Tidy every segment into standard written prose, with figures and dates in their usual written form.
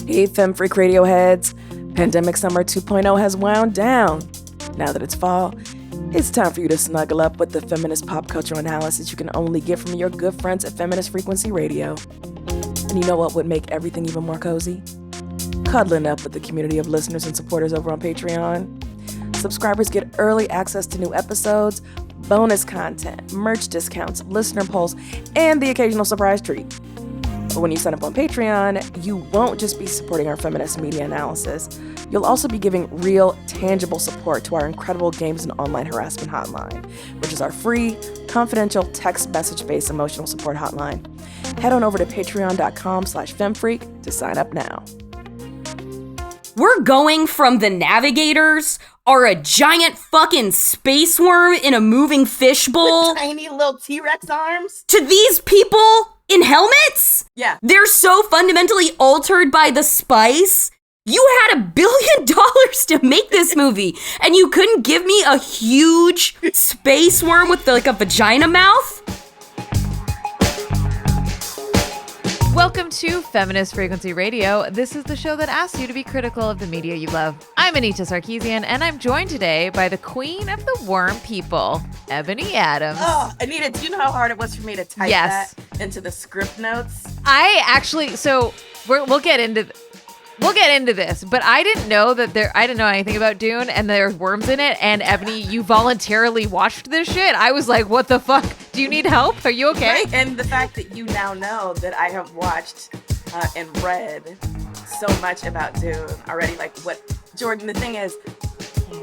Hey, Freq Radio heads. Pandemic Summer 2.0 has wound down. Now that it's fall, it's time for you to snuggle up with the feminist pop culture analysis you can only get from your good friends at Feminist Frequency Radio. And you know what would make everything even more cozy? Cuddling up with the community of listeners and supporters over on Patreon. Subscribers get early access to new episodes, bonus content, merch discounts, listener polls, and the occasional surprise treat. But when you sign up on Patreon, you won't just be supporting our feminist media analysis. You'll also be giving real, tangible support to our incredible games and online harassment hotline, which is our free, confidential, text message-based emotional support hotline. Head on over to patreon.com/femfreak to sign up now. We're going from the navigators are a giant fucking space worm in a moving fishbowl. With tiny little T-Rex arms. To these people in helmets? Yeah. They're so fundamentally altered by the spice. You had $1 billion to make this movie, and you couldn't give me a huge space worm with like a vagina mouth? Welcome to Feminist Frequency Radio. This is the show that asks you to be critical of the media you love. I'm Anita Sarkeesian, and I'm joined today by the queen of the worm people, Ebony Adams. Oh, Anita, do you know how hard it was for me to type that into the script notes? I actually, so we'll get into this, but I didn't know anything about Dune, and there's worms in it, and Ebony, you voluntarily watched this shit. I was like, what the fuck? Do you need help? Are you okay? Right. And the fact that you now know that I have watched and read so much about Dune already, like what, Jordan, the thing is,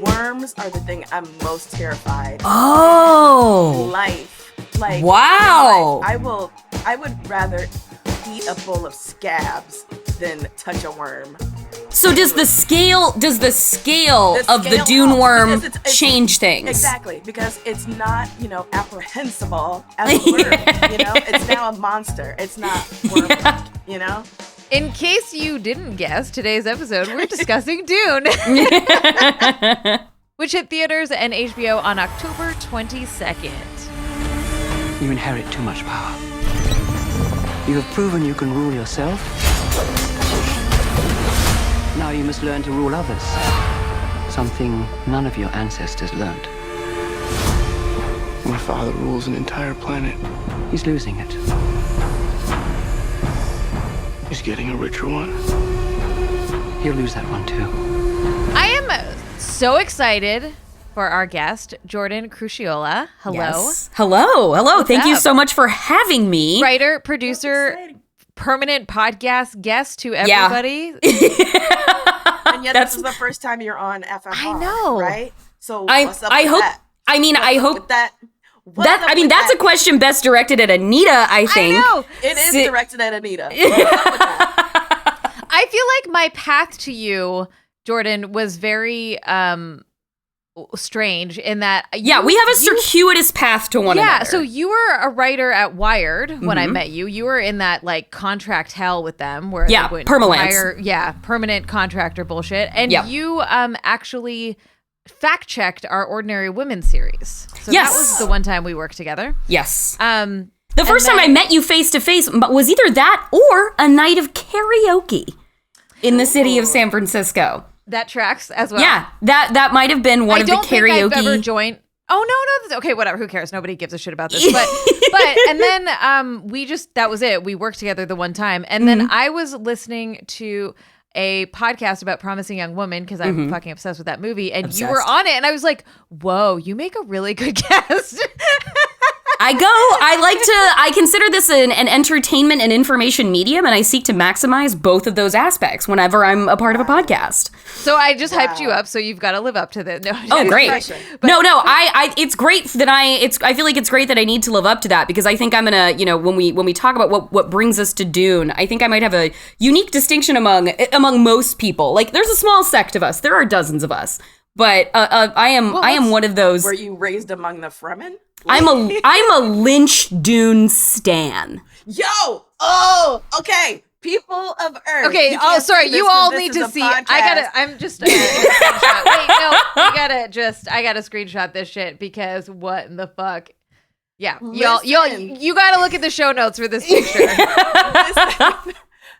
worms are the thing I'm most terrified of in life. Like, wow. I would rather eat a bowl of scabs than touch a worm. So does the scale of the Dune worm change things? Exactly, because it's not, apprehensible as a worm, It's now a monster. It's not worm, In case you didn't guess, today's episode, we're discussing Dune, which hit theaters and HBO on October 22nd. You inherit too much power. You have proven you can rule yourself. Now you must learn to rule others. Something none of your ancestors learned. My father rules an entire planet. He's losing it. He's getting a richer one. He'll lose that one too. I am so excited for our guest, JORDAN CRUCCIOLA. Hello. Yes. Hello. What's Thank you up? so much for having me. Writer, producer, permanent podcast guest to everybody. And yet this is the first time you're on FFR. I know. Right? So That's a question best directed at Anita, I think. I know. It is directed at Anita. I feel like my path to you, Jordan, was very strange in that we have a circuitous path to one another. Yeah, so you were a writer at Wired when I met you. You were in that like contract hell with them where they would permanent contractor bullshit. And you actually fact checked our Ordinary Women series. So that was the one time we worked together. Yes. The first time I met you face to face was either that or a night of karaoke in the city of San Francisco. That tracks as well. Yeah, that might have been one of the karaoke. I don't think I've ever joined. Oh no, okay, whatever. Who cares? Nobody gives a shit about this. But and then that was it. We worked together the one time, and then I was listening to a podcast about Promising Young Woman because I'm fucking obsessed with that movie, and you were on it, and I was like, whoa, you make a really good guest. I consider this an entertainment and information medium, and I seek to maximize both of those aspects whenever I'm a part of a podcast. So I just hyped you up, so you've got to live up to this. No, great. It's great that I feel like it's great that I need to live up to that because I think I'm gonna, when we talk about what brings us to Dune, I think I might have a unique distinction among most people. Like, there's a small sect of us. There are dozens of us. But I am one of those. Were you raised among the Fremen? I'm a Lynch-Dune-stan. Yo! Oh, okay. People of Earth. Okay. Oh, sorry. You all need to see. I gotta screenshot this shit because what in the fuck? Yeah. You gotta look at the show notes for this picture.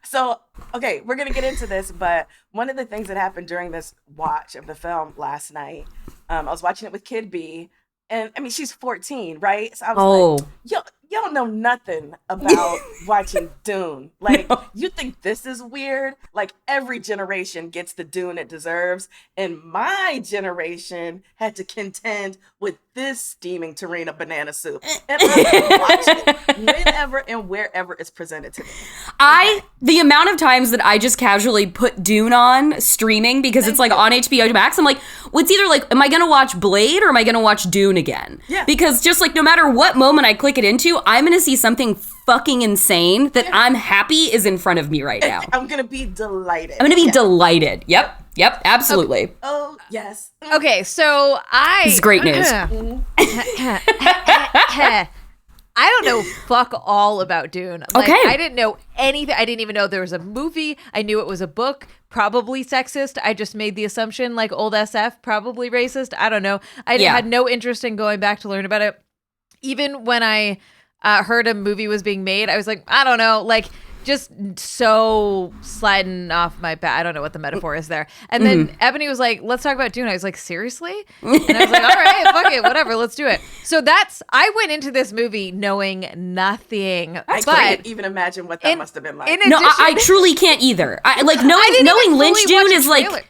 So okay, we're gonna get into this, but one of the things that happened during this watch of the film last night, I was watching it with Kid B, and I mean she's 14, right? So I was like, yo, you don't know nothing about watching Dune. Like, you think this is weird? Like, every generation gets the Dune it deserves, and my generation had to contend with this steaming terrine of banana soup. And I watch it whenever and wherever it's presented to me. The amount of times that I just casually put Dune on streaming because it's like on HBO Max, I'm like, well, it's either like, am I gonna watch Blade or am I gonna watch Dune again? Yeah. Because just like no matter what moment I click it into, I'm gonna see something fucking insane that I'm happy is in front of me right now. I'm gonna be delighted. I'm gonna be delighted. Yep, absolutely. Okay. Oh, yes. Okay, so This is great news. I don't know fuck all about Dune. Like, Okay. I didn't know anything. I didn't even know there was a movie. I knew it was a book, probably sexist. I just made the assumption, like old SF, probably racist. I don't know. I had no interest in going back to learn about it. Even when I heard a movie was being made, I was like, I don't know, like just so sliding off my back. I don't know what the metaphor is there. And then Ebony was like, let's talk about Dune. I was like, seriously? And I was like, all right, fuck it, whatever, let's do it. So I went into this movie knowing nothing. I can't even imagine what that must have been like. No, I truly can't either. Knowing Lynch-Dune is like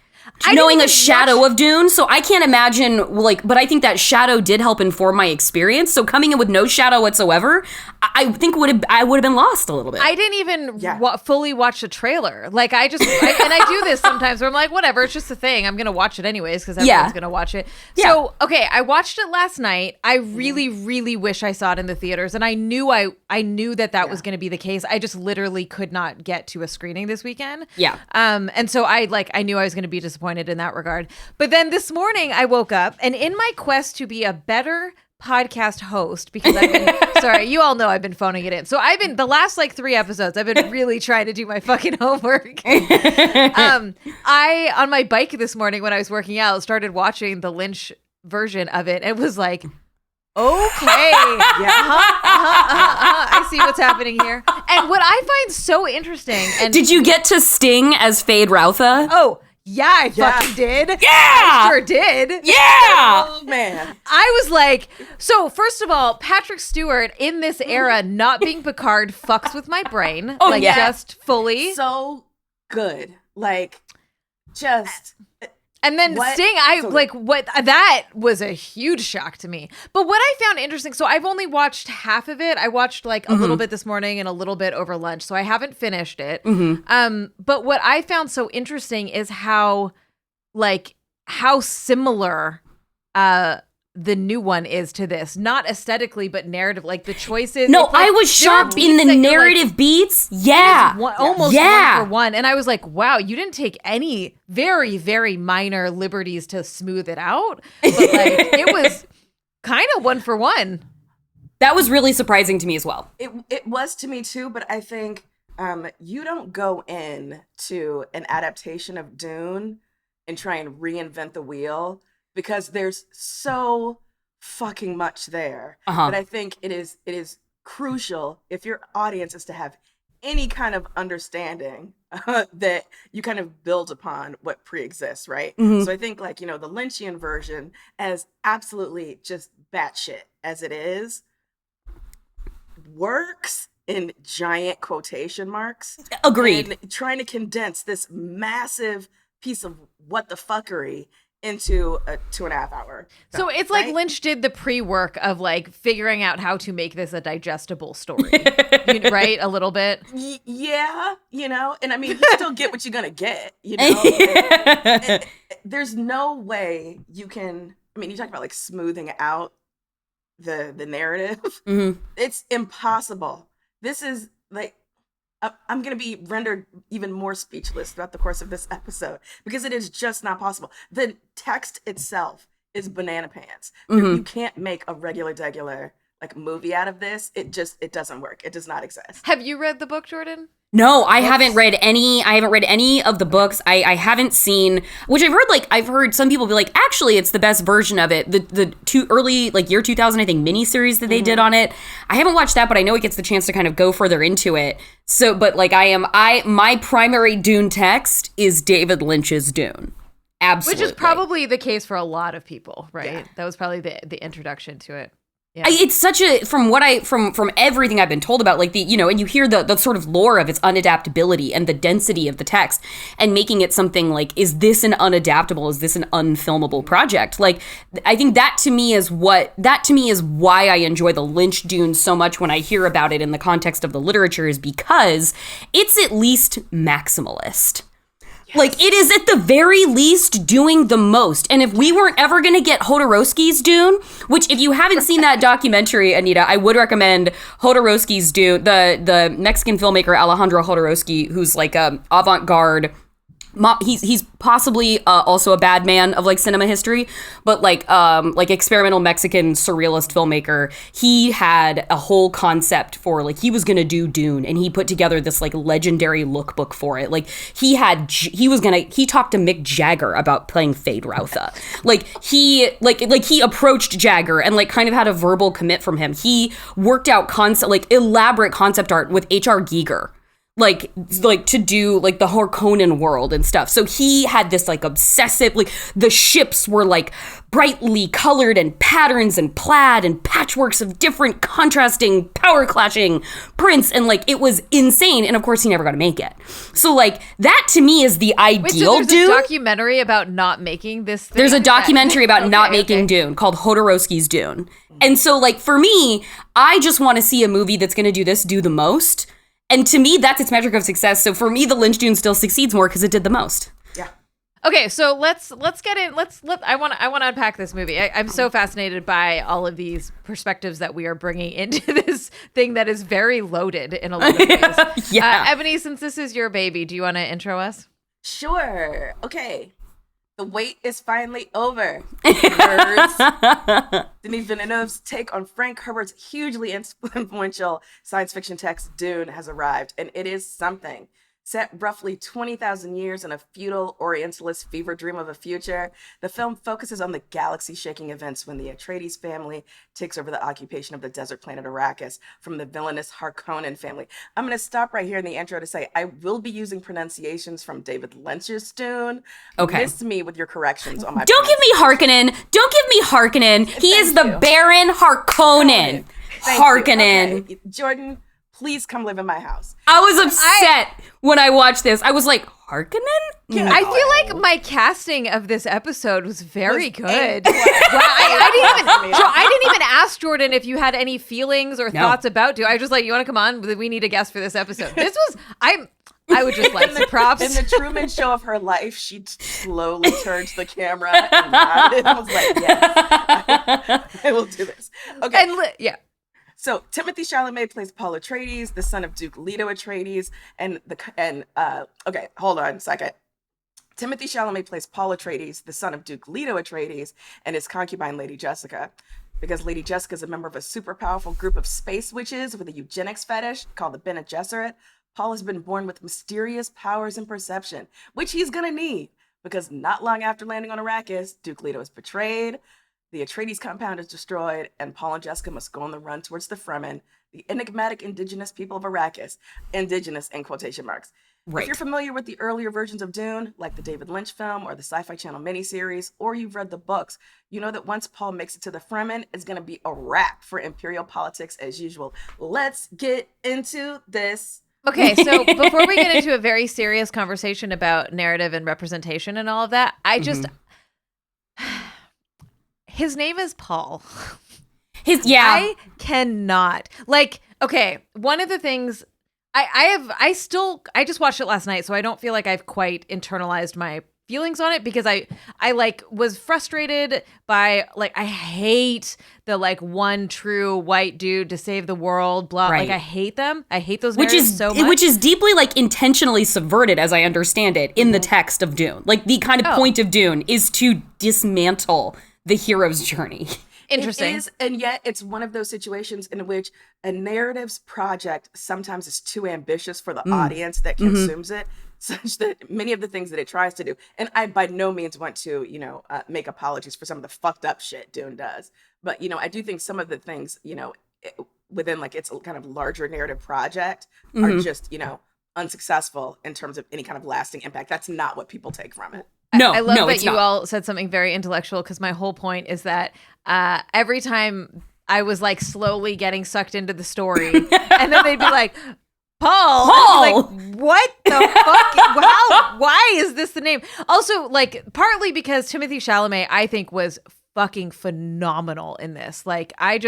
knowing a shadow of Dune, so I can't imagine, like, but I think that shadow did help inform my experience, so coming in with no shadow whatsoever, I think I would have been lost a little bit. I didn't even fully watch the trailer. Like, and I do this sometimes where I'm like, whatever, it's just a thing. I'm going to watch it anyways because everyone's going to watch it. Yeah. So, okay, I watched it last night. I really, really wish I saw it in the theaters, and I knew that was going to be the case. I just literally could not get to a screening this weekend. Yeah. And so I knew I was going to be disappointed in that regard. But then this morning I woke up, and in my quest to be a better podcast host, because I've been sorry, you all know I've been phoning it in. So I've been the last 3 episodes, I've been really trying to do my fucking homework. I on my bike this morning when I was working out started watching the Lynch version of it. It was like, okay, I see what's happening here. And what I find so interesting, and did you get to sting as Fade Routha? Oh, yeah, I fucking did. Yeah! I sure did. Yeah! Oh, man. I was like, so first of all, Patrick Stewart in this era not being Picard fucks with my brain. Oh, yeah. Just fully. So good. Like, just... And then Sting, that was a huge shock to me. But what I found interesting, so I've only watched half of it. I watched a little bit this morning and a little bit over lunch, so I haven't finished it. But what I found so interesting is how similar the new one is to this, not aesthetically but narrative, like the choices. No, I was shocked in the narrative beats. Yeah, almost one for one, and I was like, wow, you didn't take any very, very minor liberties to smooth it out, but it was kind of one for one. That was really surprising to me as well. It was to me too, but I think you don't go in to an adaptation of Dune and try and reinvent the wheel, because there's so fucking much there. But I think it is crucial, if your audience is to have any kind of understanding, that you kind of build upon what pre-exists, right? So I think the Lynchian version, as absolutely just batshit as it is, works in giant quotation marks. Agreed. And trying to condense this massive piece of what the fuckery into a 2.5 hour. So it's like Lynch did the pre-work of figuring out how to make this a digestible story, right? A little bit. Yeah, and I mean, you still get what you're gonna get, and there's no way you can. I mean, you talk about smoothing out the narrative. It's impossible. This is I'm going to be rendered even more speechless throughout the course of this episode, because it is just not possible. The text itself is banana pants. You can't make a regular movie out of this. It doesn't work. It does not exist. Have you read the book, Jordan? No, I haven't read any. I haven't read any of the books. I haven't seen, which I've heard some people be like, actually, it's the best version of it. The two early, like year 2000, I think, miniseries that they did on it. I haven't watched that, but I know it gets the chance to kind of go further into it. So, but like my primary Dune text is David Lynch's Dune. Absolutely. Which is probably the case for a lot of people, right? Yeah. That was probably the introduction to it. Yeah. It's such a, from everything I've been told about, like and you hear the sort of lore of its unadaptability and the density of the text and making it something like, is this an unadaptable, is this an unfilmable project? Like, I think that to me is why I enjoy the Lynch Dune so much when I hear about it in the context of the literature, is because it's at least maximalist. Yes. Like, it is at the very least doing the most. And if we weren't ever going to get Jodorowsky's Dune, which if you haven't seen that documentary, Anita, I would recommend Jodorowsky's Dune, the Mexican filmmaker Alejandro Jodorowsky, who's like a avant-garde. He's possibly also a bad man of like cinema history, but like experimental Mexican surrealist filmmaker. He had a whole concept for like, he was gonna do Dune, and he put together this like legendary lookbook for it. Like he talked to Mick Jagger about playing Feyd-Rautha. Like he approached Jagger and like kind of had a verbal commit from him. He worked out elaborate concept art with H.R. Giger. Like to do like the Harkonnen world and stuff. So he had this like obsessive, like the ships were like brightly colored and patterns and plaid and patchworks of different contrasting power clashing prints, and like it was insane. And of course he never got to make it. So like that to me is the ideal Dune. There's a documentary about not making this thing? There's a documentary about not making Dune called Jodorowsky's Dune. And so like for me, I just want to see a movie that's going to do the most. And to me, that's its metric of success. So for me, the Lynch Dune still succeeds more because it did the most. Yeah. Okay, so let's get in. I want to unpack this movie. I'm so fascinated by all of these perspectives that we are bringing into this thing that is very loaded in a lot of ways. Yeah. Ebony, since this is your baby, do you want to intro us? Sure. Okay. The wait is finally over. Nerds. Denis Villeneuve's take on Frank Herbert's hugely influential science fiction text Dune has arrived, and it is something. Set roughly 20,000 years in a feudal Orientalist fever dream of a future, the film focuses on the galaxy-shaking events when the Atreides family takes over the occupation of the desert planet Arrakis from the villainous Harkonnen family. I'm going to stop right here in the intro to say I will be using pronunciations from David Lynch's Dune. Okay. Miss me with your corrections on my Don't give me Harkonnen. Don't give me Harkonnen. He is the Baron Harkonnen. Harkonnen. Okay. Jordan, please come live in my house. I was upset when I watched this. I was like, Harkonnen? No. I feel like my casting of this episode was very good. Well, I didn't even ask Jordan if you had any feelings or thoughts about Dune. I was just like, you want to come on? We need a guest for this episode. This was, I would just like some props. In the Truman Show of her life, she slowly turned to the camera and nodded. I was like, yes, I will do this. Okay. Yeah. So Timothy Chalamet plays Paul Atreides, the son of Duke Leto Atreides, okay, hold on a second. Timothy Chalamet plays Paul Atreides, the son of Duke Leto Atreides, and his concubine Lady Jessica. Because Lady Jessica is a member of a super powerful group of space witches with a eugenics fetish called the Bene Gesserit, Paul has been born with mysterious powers and perception, which he's gonna need, because not long after landing on Arrakis, Duke Leto is betrayed, the Atreides compound is destroyed, and Paul and Jessica must go on the run towards the Fremen, the enigmatic indigenous people of Arrakis. Indigenous in quotation marks. Right. If you're familiar with the earlier versions of Dune, like the David Lynch film or the Sci-Fi Channel miniseries, or you've read the books, you know that once Paul makes it to the Fremen, it's going to be a wrap for Imperial politics as usual. Let's get into this. Okay, so before we get into a very serious conversation about narrative and representation and all of that, I just... His name is Paul. I cannot. Like, okay, one of the things I just watched it last night, so I don't feel like I've quite internalized my feelings on it, because I like was frustrated by, like, I hate the like one true white dude to save the world, blah. Right. Like, I hate them. I hate those narratives so much. Which is deeply like intentionally subverted, as I understand it, in the text of Dune. Like, the kind of point of Dune is to dismantle the hero's journey. Interesting. It is, and yet it's one of those situations in which a narrative's project sometimes is too ambitious for the audience that consumes it, such that many of the things that it tries to do, and I by no means want to, make apologies for some of the fucked up shit Dune does, but, I do think some of the things, within like its kind of larger narrative project are just, unsuccessful in terms of any kind of lasting impact. That's not what people take from it. I love that it's you not. all said something very intellectual, because my whole point is that every time I was like slowly getting sucked into the story, and then they'd be like, Paul! I'd be like, what the fuck? Why is this the name? Also, like, partly because Timothée Chalamet, I think, was fucking phenomenal in this. Like, I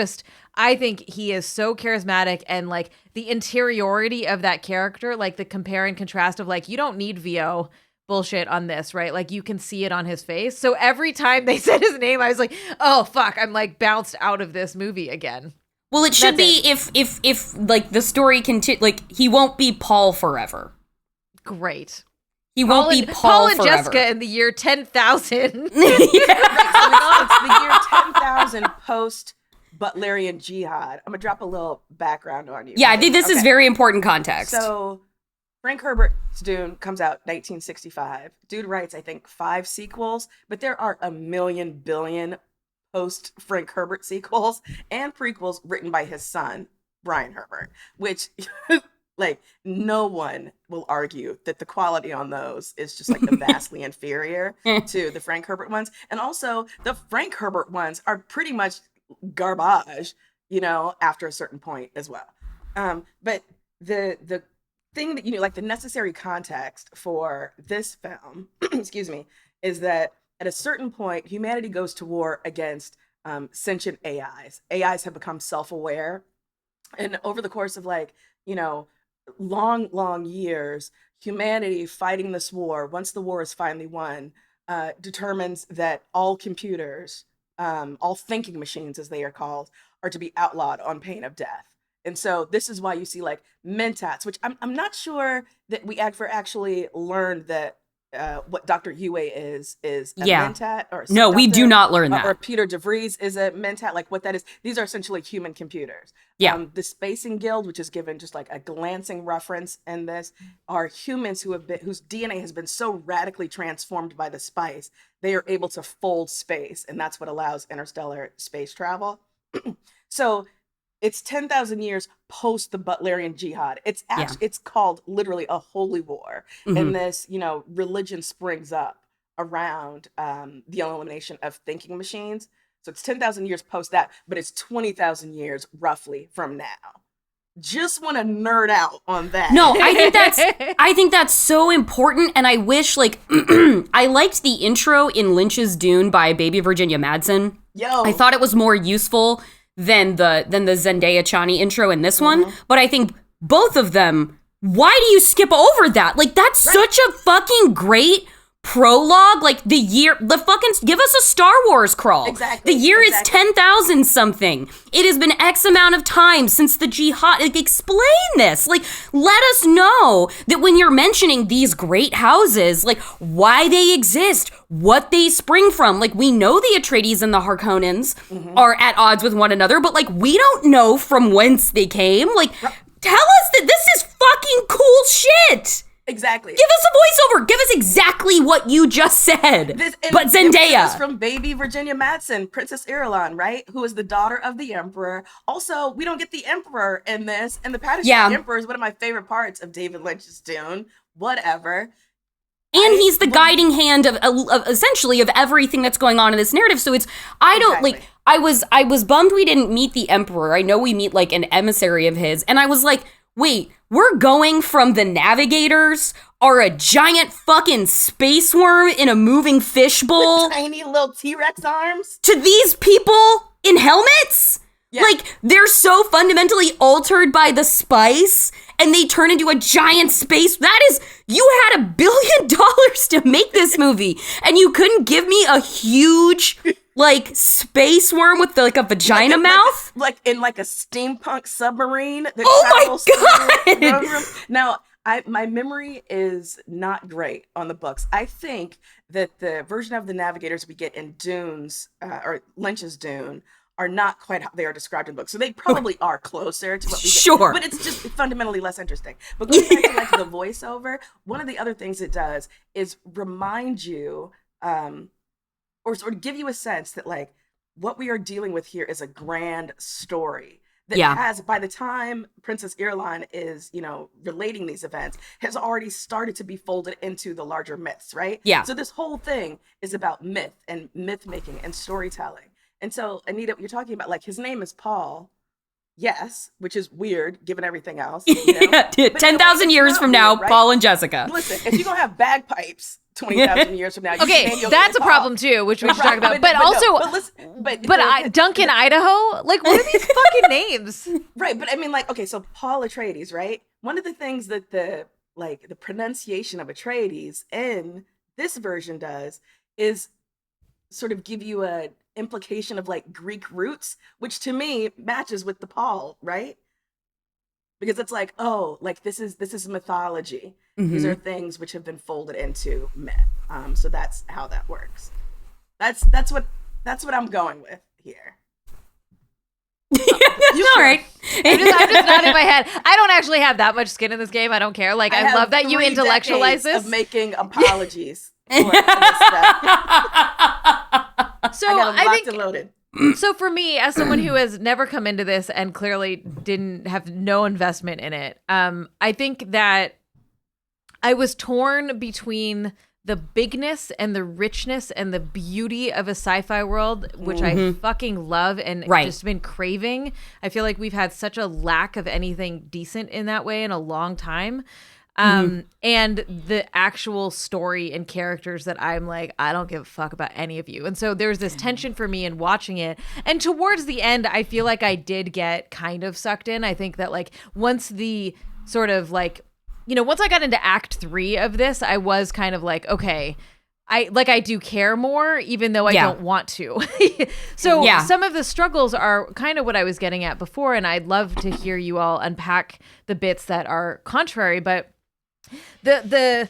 think he is so charismatic, and like the interiority of that character, like the compare and contrast of like, you don't need VO bullshit on this, right? Like, you can see it on his face. So every time they said his name, I was like, oh fuck, I'm like bounced out of this movie again. Well, it should be if like the story like he won't be Paul forever. Great. He won't be Paul and forever. Jessica in the year 10,000. It's the year 10,000 post Butlerian Jihad. I'm gonna drop a little background on you. Yeah, I think this is very important context. So Frank Herbert's Dune comes out 1965. Dude writes, I think, 5 sequels, but there are a million billion post Frank Herbert sequels and prequels written by his son, Brian Herbert, which like no one will argue that the quality on those is just like vastly inferior to the Frank Herbert ones. And also the Frank Herbert ones are pretty much garbage, after a certain point as well. But the thing that, like the necessary context for this film, excuse me, is that at a certain point, humanity goes to war against sentient AIs. AIs have become self-aware. And over the course of long years, humanity fighting this war, once the war is finally won, determines that all computers, all thinking machines as they are called, are to be outlawed on pain of death. And so this is why you see like mentats, which I'm not sure that we actually learned that what Dr. Yue is a mentat, or no, we do not learn that. Or Peter DeVries is a mentat, like what that is. These are essentially human computers. Yeah. The Spacing Guild, which is given just like a glancing reference in this, are humans whose DNA has been so radically transformed by the spice, they are able to fold space, and that's what allows interstellar space travel. So it's 10,000 years post the Butlerian Jihad. It's it's called literally a holy war. And this, religion springs up around the elimination of thinking machines. So it's 10,000 years post that, but it's 20,000 years roughly from now. Just want to nerd out on that. No, I think that's so important, and I wish I liked the intro in Lynch's Dune by Baby Virginia Madsen. I thought it was more useful than the Zendaya Chani intro in this one, but I think both of them, why do you skip over that? Like, that's such a fucking great prologue. Like, give us a Star Wars crawl. Exactly. The year is 10,000 something. It has been X amount of time since the jihad. Like, explain this. Like, let us know that when you're mentioning these great houses, like, why they exist, what they spring from. Like, we know the Atreides and the Harkonnens are at odds with one another, but, like, we don't know from whence they came. Like, tell us that this is fucking cool shit. Exactly. Give us a voiceover. Give us exactly what you just said. But Zendaya. This is from Baby Virginia Madsen, Princess Irulan, right? Who is the daughter of the Emperor. Also, we don't get the Emperor in this. And the Padishah Emperor is one of my favorite parts of David Lynch's Dune. Whatever. And he's the guiding hand of essentially of everything that's going on in this narrative. So I was bummed we didn't meet the Emperor. I know we meet like an emissary of his. And I was like, wait, we're going from the Navigators are a giant fucking space worm in a moving fishbowl with tiny little T-Rex arms to these people in helmets? Yeah. Like, they're so fundamentally altered by the spice and they turn into a giant space. You had $1 billion to make this movie and you couldn't give me a huge like space worm with like a vagina mouth? Like in a steampunk submarine. Oh my God! Now, my memory is not great on the books. I think that the version of the Navigators we get in Dune's, or Lynch's Dune, are not quite how they are described in books. So they probably are closer to what we get. Sure. But it's just fundamentally less interesting. But going back to like the voiceover, one of the other things it does is remind you or sort of give you a sense that like what we are dealing with here is a grand story that has, by the time Princess Irulan is, you know, relating these events, has already started to be folded into the larger myths, right? Yeah. So this whole thing is about myth and myth making and storytelling. And so, Anita, you're talking about, like, his name is Paul, yes, which is weird given everything else. You know? 10,000 years from now, weird, right? Paul and Jessica. Listen, if you're going to have bagpipes 20,000 years from now, you okay, can that's a problem too, which we should talk about. But Duncan, Idaho, like, what are these fucking names? Right, but I mean, like, okay, so Paul Atreides, right? One of the things that the pronunciation of Atreides in this version does is sort of give you a implication of like Greek roots, which to me matches with the Paul, right? Because it's like, oh, like this is mythology. Mm-hmm. These are things which have been folded into myth. So that's how that works. That's what I'm going with here. All right. I'm just nodding my head. I don't actually have that much skin in this game. I don't don't care. Like, I love that you intellectualize this. Of making apologies for this stuff. So I think and loaded. So for me, as someone who has never come into this and clearly didn't have no investment in it, I think that I was torn between the bigness and the richness and the beauty of a sci-fi world, which I fucking love and just been craving. I feel like we've had such a lack of anything decent in that way in a long time. And the actual story and characters that I'm like, I don't give a fuck about any of you. And so there's this tension for me in watching it. And towards the end, I feel like I did get kind of sucked in. I think that like once the sort of like, you know, once I got into act 3 of this, I was kind of like, okay, I do care more, even though I don't want to. So some of the struggles are kind of what I was getting at before. And I'd love to hear you all unpack the bits that are contrary, but the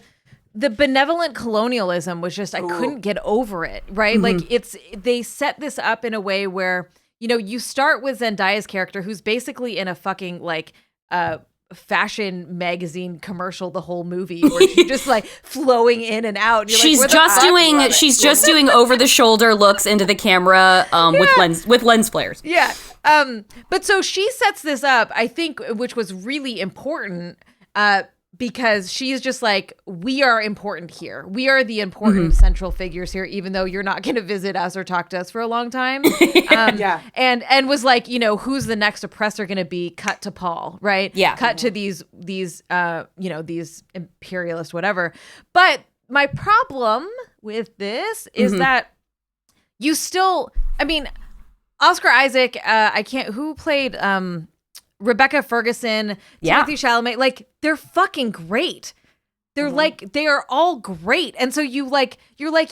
benevolent colonialism was just, I couldn't get over it, right? Like they set this up in a way where, you know, you start with Zendaya's character who's basically in a fucking like fashion magazine commercial the whole movie where she's just like flowing in and out. And she's just doing over the shoulder looks into the camera with lens flares. Yeah. But so she sets this up, I think, which was really important, because she's just like, we are important here. We are the important central figures here, even though you're not going to visit us or talk to us for a long time. And was like, you know, who's the next oppressor going to be? Cut to Paul, right? Yeah. Cut to these imperialist whatever. But my problem with this is that you still, I mean, Oscar Isaac, who played Rebecca Ferguson, Timothy Chalamet, like, they're fucking great. They're like, they are all great. And so you're like,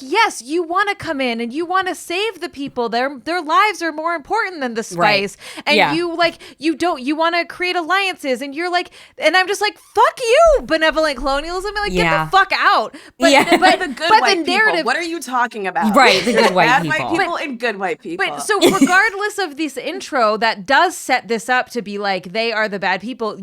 yes, you want to come in and you want to save the people. Their lives are more important than the spice. Right. And you want to create alliances. And you're like, and I'm just like, fuck you, benevolent colonialism. Like, get the fuck out. But the good white people. What are you talking about? Right, the good white people. Bad white people and good white people. But so regardless of this intro that does set this up to be like, they are the bad people,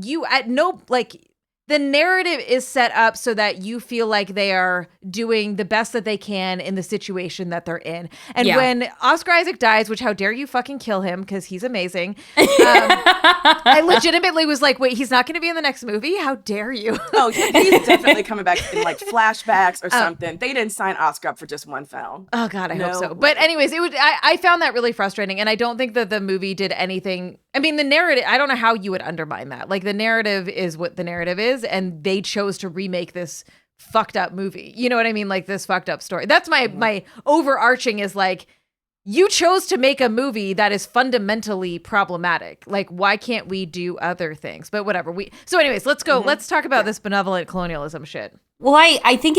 the narrative is set up so that you feel like they are doing the best that they can in the situation that they're in. And when Oscar Isaac dies, which how dare you fucking kill him because he's amazing. I legitimately was like, wait, he's not going to be in the next movie? How dare you? Oh, he's definitely coming back in like flashbacks or something. They didn't sign Oscar up for just one film. Oh God, I hope so. But anyways, I found that really frustrating. And I don't think that the movie did anything. I mean, the narrative, I don't know how you would undermine that. Like, the narrative is what the narrative is, and they chose to remake this fucked up movie. You know what I mean? Like, this fucked up story. That's my overarching is like, you chose to make a movie that is fundamentally problematic. Like, why can't we do other things? But whatever. So anyways, let's go. Let's talk about this benevolent colonialism shit. Well, I think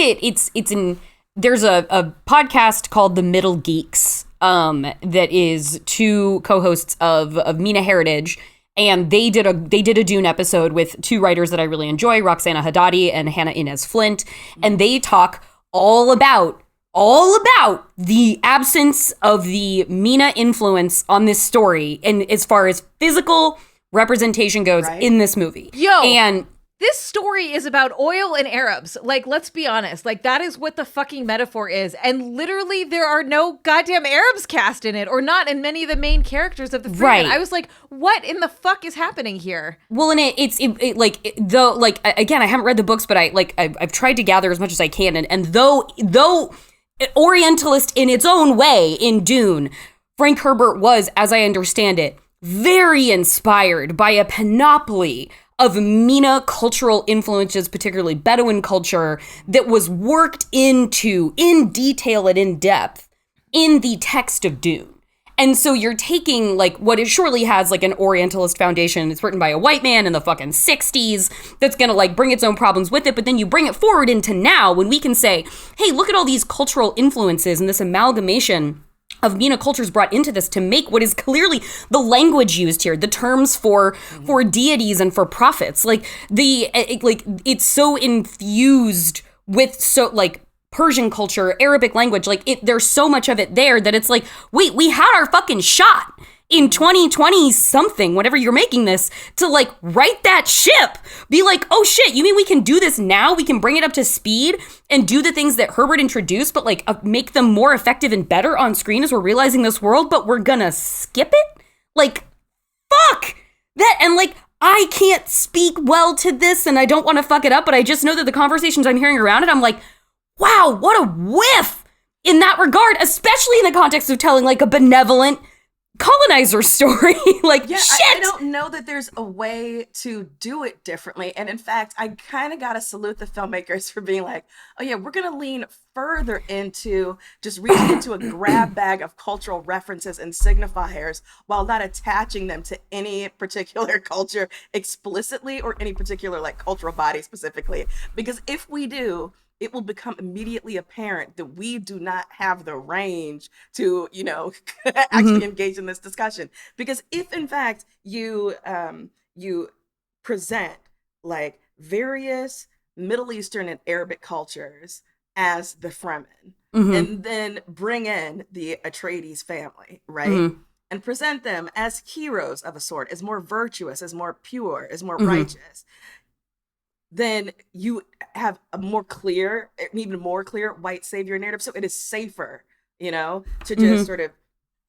there's a podcast called The Middle Geeks, that is 2 co-hosts of Mina Heritage, and they did a Dune episode with 2 writers that I really enjoy, Roxana Haddadi and Hannah Inez Flint, and they talk all about all about the absence of the MENA influence on this story, and as far as physical representation goes in this movie. And this story is about oil and Arabs. Like, let's be honest. Like, that is what the fucking metaphor is. And literally, there are no goddamn Arabs cast in it, or not in many of the main characters of the Fremen. Right. I was like, what in the fuck is happening here? Well, and again, I haven't read the books, but I've tried to gather as much as I can. And though Orientalist in its own way in Dune, Frank Herbert was, as I understand it, very inspired by a panoply of MENA cultural influences, particularly Bedouin culture, that was worked into in detail and in depth in the text of Dune. And so you're taking like what it surely has like an Orientalist foundation. It's written by a white man in the fucking 60s that's gonna like bring its own problems with it. But then you bring it forward into now when we can say, hey, look at all these cultural influences and this amalgamation of MENA cultures brought into this to make what is clearly the language used here, the terms for deities and for prophets. Like it's so infused with so like Persian culture, Arabic language, like there's so much of it there that it's like, wait, we had our fucking shot in 2020 something, whenever you're making this, to like right that ship. Be like, oh shit, you mean we can do this now? We can bring it up to speed and do the things that Herbert introduced, but like make them more effective and better on screen as we're realizing this world, but we're gonna skip it? Like, fuck that. And like, I can't speak well to this and I don't want to fuck it up, but I just know that the conversations I'm hearing around it, I'm like, wow, what a whiff in that regard, especially in the context of telling like a benevolent colonizer story. Like, yeah, shit. I don't know that there's a way to do it differently. And in fact, I kind of got to salute the filmmakers for being like, oh yeah, we're going to lean further into just reaching into a grab bag of cultural references and signifiers while not attaching them to any particular culture explicitly or any particular like cultural body specifically. Because if we do, it will become immediately apparent that we do not have the range to, you know, actually engage in this discussion. Because if in fact you present like various Middle Eastern and Arabic cultures as the Fremen, and then bring in the Atreides family, right? And present them as heroes of a sort, as more virtuous, as more pure, as more righteous, then you have a more clear, an even more clear white savior narrative. So it is safer, you know, to just sort of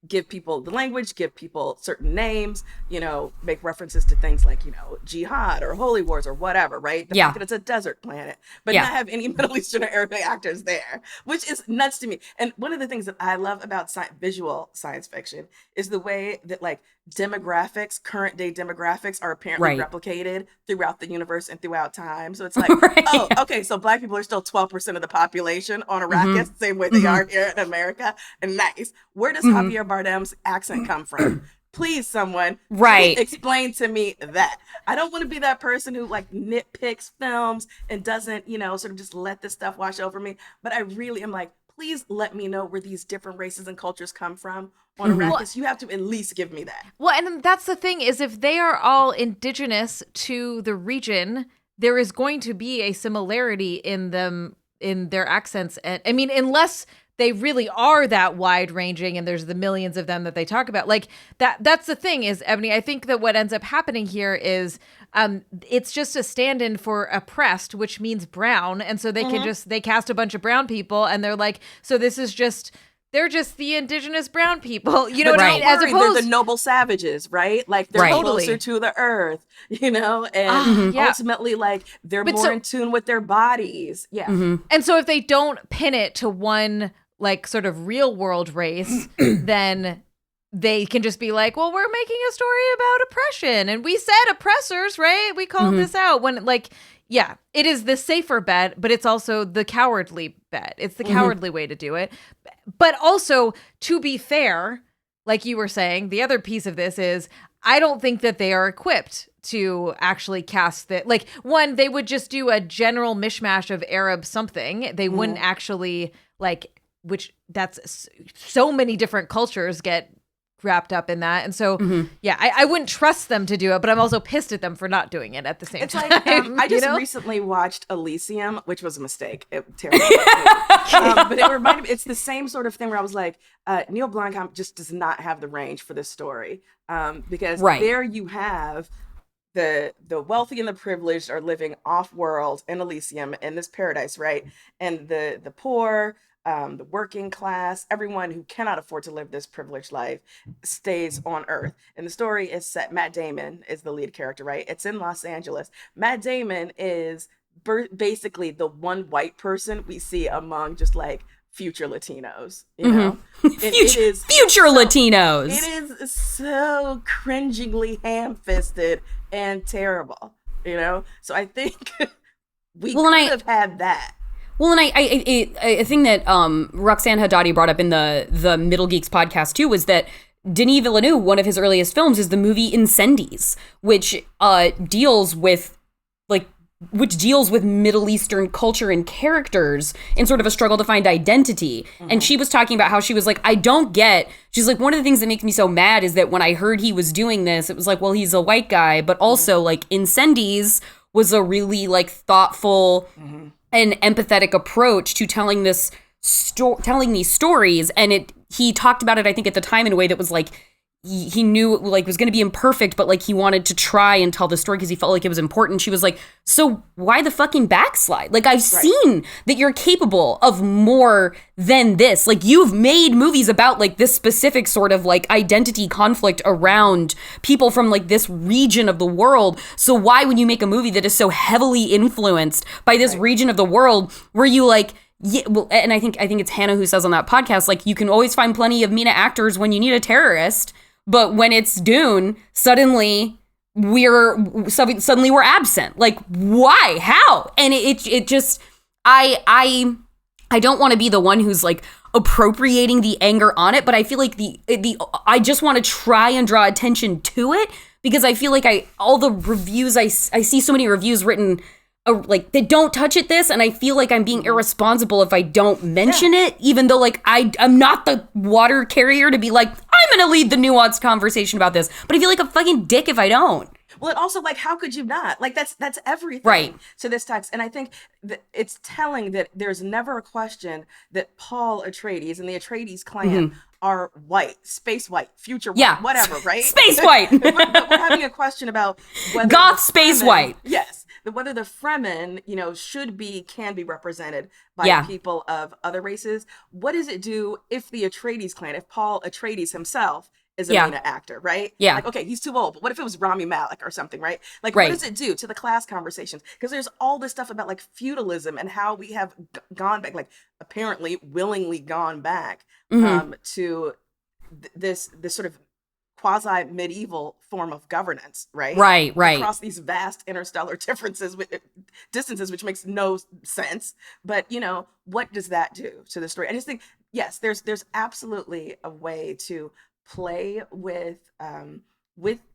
give people the language, give people certain names, you know, make references to things like, you know, jihad or holy wars or whatever, right? The fact that it's a desert planet, but not have any Middle Eastern or Arabic actors there, which is nuts to me. And one of the things that I love about visual science fiction is the way that like demographics, current day demographics are apparently replicated throughout the universe and throughout time. So it's like, oh, okay, so Black people are still 12% of the population on Arrakis, same way they are here in America. And nice. Where does Javier Bardem's accent come from? Please, someone, please explain to me that. I don't want to be that person who like nitpicks films and doesn't, you know, sort of just let this stuff wash over me. But I really am like, please let me know where these different races and cultures come from on Arrakis. You have to at least give me that. Well, and that's the thing is if they are all indigenous to the region, there is going to be a similarity in them, in their accents. And I mean, unless they really are that wide ranging and there's the millions of them that they talk about, like that's the thing is, Ebony, I think that what ends up happening here is it's just a stand-in for oppressed, which means brown. And so they can they cast a bunch of brown people and they're like, so this is just, they're just the indigenous brown people, you know what I mean? As opposed, they're the noble savages, right? Like they're closer to the earth, you know, and ultimately like they're more in tune with their bodies. Yeah. And so if they don't pin it to one like sort of real world race, then they can just be like, well, we're making a story about oppression and we said oppressors, right? We called this out when like, yeah, it is the safer bet, but it's also the cowardly bet. It's the cowardly way to do it. But also, to be fair, like you were saying, the other piece of this is I don't think that they are equipped to actually cast that. Like, one, they would just do a general mishmash of Arab something. They wouldn't actually like, which that's so many different cultures get wrapped up in that. And so, I wouldn't trust them to do it, but I'm also pissed at them for not doing it at the same time. Like, I just recently watched Elysium, which was a mistake. Terrible. But it reminded me, it's the same sort of thing where I was like, Neil Blomkamp just does not have the range for this story. Because there you have the wealthy and the privileged are living off-world in Elysium, in this paradise, right? And the poor, the working class, everyone who cannot afford to live this privileged life stays on Earth. And the story is set, Matt Damon is the lead character, right? It's in Los Angeles. Matt Damon is basically the one white person we see among just like future Latinos, you know? Future Latinos. It is so cringingly ham-fisted and terrible, you know? So I think we could have had that. Well, and I think that Roxanne Haddadi brought up in the Middle Geeks podcast too was that Denis Villeneuve, one of his earliest films, is the movie Incendies, which deals with Middle Eastern culture and characters in sort of a struggle to find identity. And she was talking about how she was like, she's like, one of the things that makes me so mad is that when I heard he was doing this, it was like, well, he's a white guy, but also like Incendies was a really like thoughtful and empathetic approach to telling these stories. And he talked about it, I think, at the time in a way that was like, he knew like it was going to be imperfect, but like he wanted to try and tell the story because he felt like it was important. She was like, so why the fucking backslide? Like, I've seen that you're capable of more than this. Like, you've made movies about like this specific sort of like identity conflict around people from like this region of the world. So why would you make a movie that is so heavily influenced by this region of the world where you like, yeah, well, and I think it's Hannah who says on that podcast, like, you can always find plenty of MENA actors when you need a terrorist. But when it's Dune, suddenly we're absent. Like, why? How? And it just, I don't want to be the one who's like appropriating the anger on it, but I feel like I just want to try and draw attention to it because I feel like all the reviews I see so many reviews written like they don't touch it this, and I feel like I'm being irresponsible if I don't mention it, even though like I'm not the water carrier to be like, I'm gonna lead the nuanced conversation about this, but I feel like a fucking dick if I don't. Well, and also, like, how could you not? Like, that's everything to this text. And I think that it's telling that there's never a question that Paul Atreides and the Atreides clan are white, space white, future white, whatever, right? Space white. but we're having a question about whether goth space white. Yes. Whether the Fremen, can be represented by people of other races. What does it do if the Atreides clan, if Paul Atreides himself is a MENA actor, right? Yeah. Like, okay, he's too old, but what if it was Rami Malek or something, right? Like, what does it do to the class conversations? Because there's all this stuff about, like, feudalism and how we have gone back, like, apparently willingly gone back to this sort of quasi-medieval form of governance, right? Right. Across these vast interstellar distances, which makes no sense. But, what does that do to the story? I just think, yes, there's absolutely a way to play with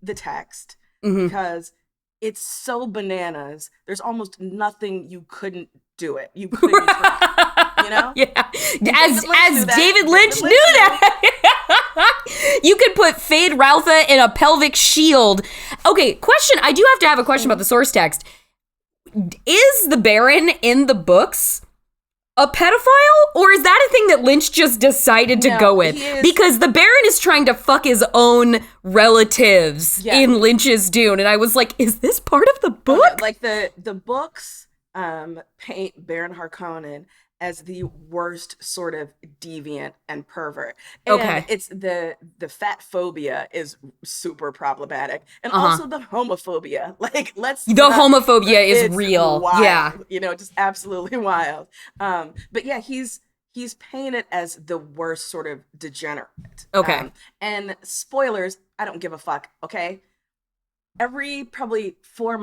the text because it's so bananas. There's almost nothing you couldn't do it. You couldn't try, Yeah. As David Lynch knew that. You could put Fade Ralpha in a pelvic shield. Okay, question. I do have to have a question about the source text. Is the Baron in the books a pedophile, or is that a thing that Lynch just decided to go with? Because the Baron is trying to fuck his own relatives in Lynch's Dune, and I was like, is this part of the book? Okay, like the books paint Baron Harkonnen as the worst sort of deviant and pervert. And it's the fat phobia is super problematic. And also the homophobia. Like, homophobia is real. Wild, yeah. Just absolutely wild. But yeah, he's painted as the worst sort of degenerate. Okay. And spoilers, I don't give a fuck, okay? Every probably 4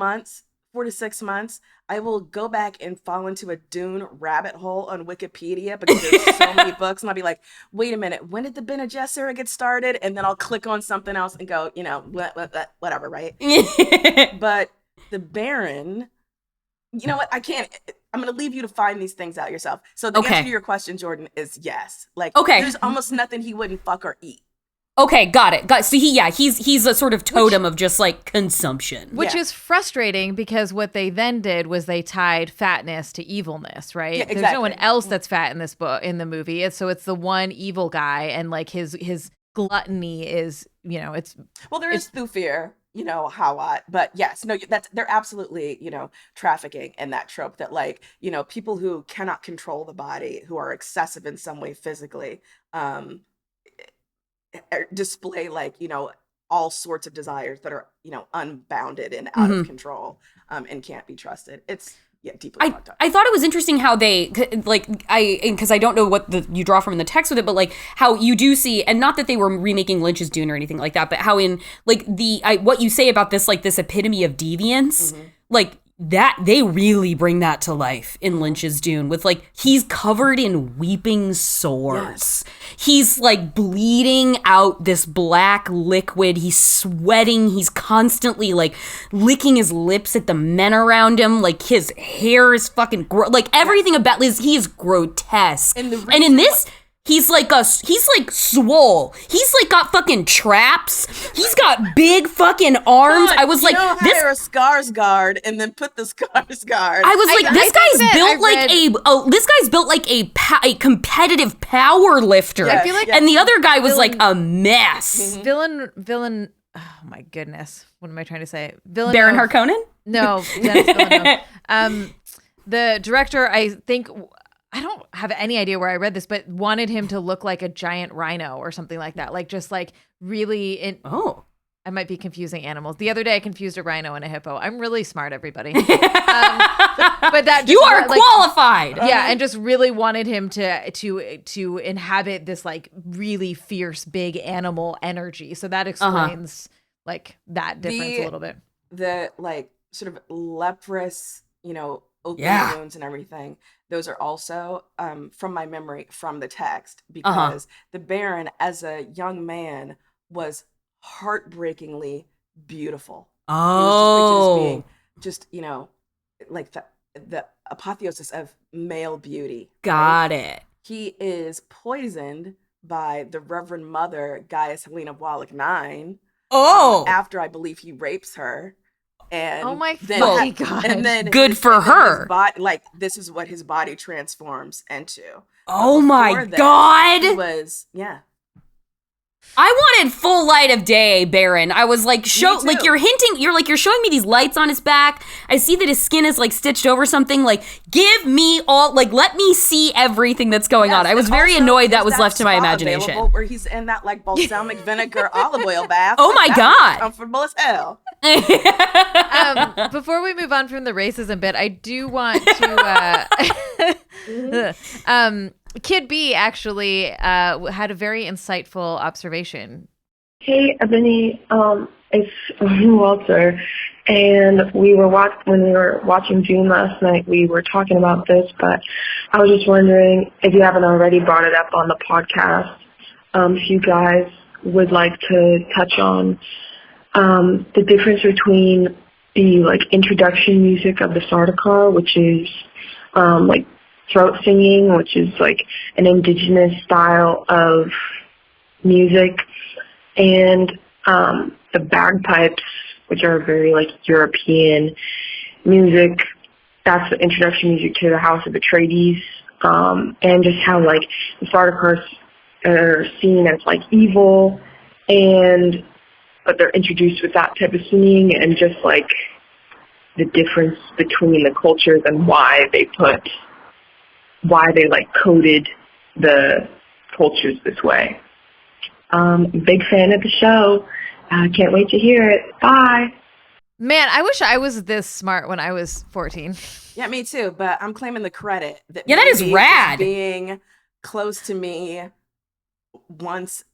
to 6 months, I will go back and fall into a Dune rabbit hole on Wikipedia because there's so many books, and I'll be like, wait a minute, when did the Bene Gesserit get started? And then I'll click on something else and go, whatever, right? But the Baron, you know what? I'm going to leave you to find these things out yourself. So the answer to your question, Jordan, is yes. Like, there's almost nothing he wouldn't fuck or eat. Okay, got it. So he's a sort of totem of just like consumption. Which is frustrating because what they then did was they tied fatness to evilness, right? Yeah, There's no one else that's fat in this book, in the movie. It's the one evil guy, and like his gluttony is, it's well, there is Thufir, Hawat, but yes, no, they're absolutely, trafficking in that trope that like, people who cannot control the body, who are excessive in some way physically, display like, all sorts of desires that are, unbounded and out of control, and can't be trusted. It's deeply fucked up. I thought it was interesting how they because I don't know what you draw from in the text with it, but like how you do see, and not that they were remaking Lynch's Dune or anything like that, but how in like what you say about this, like this epitome of deviance, like that they really bring that to life in Lynch's Dune with like he's covered in weeping sores. Yes. He's like bleeding out this black liquid. He's sweating. He's constantly like licking his lips at the men around him. Like his hair is fucking like everything about Liz. He is grotesque. And in this. He's like swole. He's like got fucking traps. He's got big fucking arms. I was like, hire a Skarsgård and then put the Skarsgård. I was like, this guy's built like a competitive power lifter. Yeah, I feel like and the other guy was like a mess. Villain. Oh my goodness, what am I trying to say? Villain. Baron Harkonnen? No, Denis Villeneuve. The director, I think. I don't have any idea where I read this, but wanted him to look like a giant rhino or something like that. Like just like really. I might be confusing animals. The other day I confused a rhino and a hippo. I'm really smart, everybody. But that you are qualified. Yeah, and just really wanted him to inhabit this like really fierce big animal energy. So that explains like that difference a little bit. The like sort of leprous, open wounds and everything. Those are also, from my memory, from the text, because the Baron, as a young man, was heartbreakingly beautiful. Oh. He was just like the apotheosis of male beauty. Got it. He is poisoned by the Reverend Mother, Gaius Helena Wallach IX. After I believe he rapes her. And oh my god! And then good for her. This is what his body transforms into. Oh my god! He was I wanted full light of day, Baron. I was like, you're showing me these lights on his back. I see that his skin is like stitched over something. Like, give me all, like, let me see everything that's going on. I was very annoyed that was left to my imagination. Where he's in that like balsamic vinegar olive oil bath. Oh my god! Comfortable as hell. Before we move on from the racism bit, I do want to. Kid B actually had a very insightful observation. Hey, Ebony, it's Walter, and when we were watching Dune last night, we were talking about this, but I was just wondering if you haven't already brought it up on the podcast, if you guys would like to touch on the difference between the like introduction music of the Sardaukar, which is like throat singing, which is like an indigenous style of music, and the bagpipes, which are very like European music. That's the introduction music to the House of Atreides, and just how like the Sardaukars are seen as like evil, but they're introduced with that type of singing, and just like the difference between the cultures and why they like coded the cultures this way. Big fan of the show. Can't wait to hear it. Bye. Man, I wish I was this smart when I was 14. Yeah, me too. But I'm claiming the credit. That is rad. Being close to me once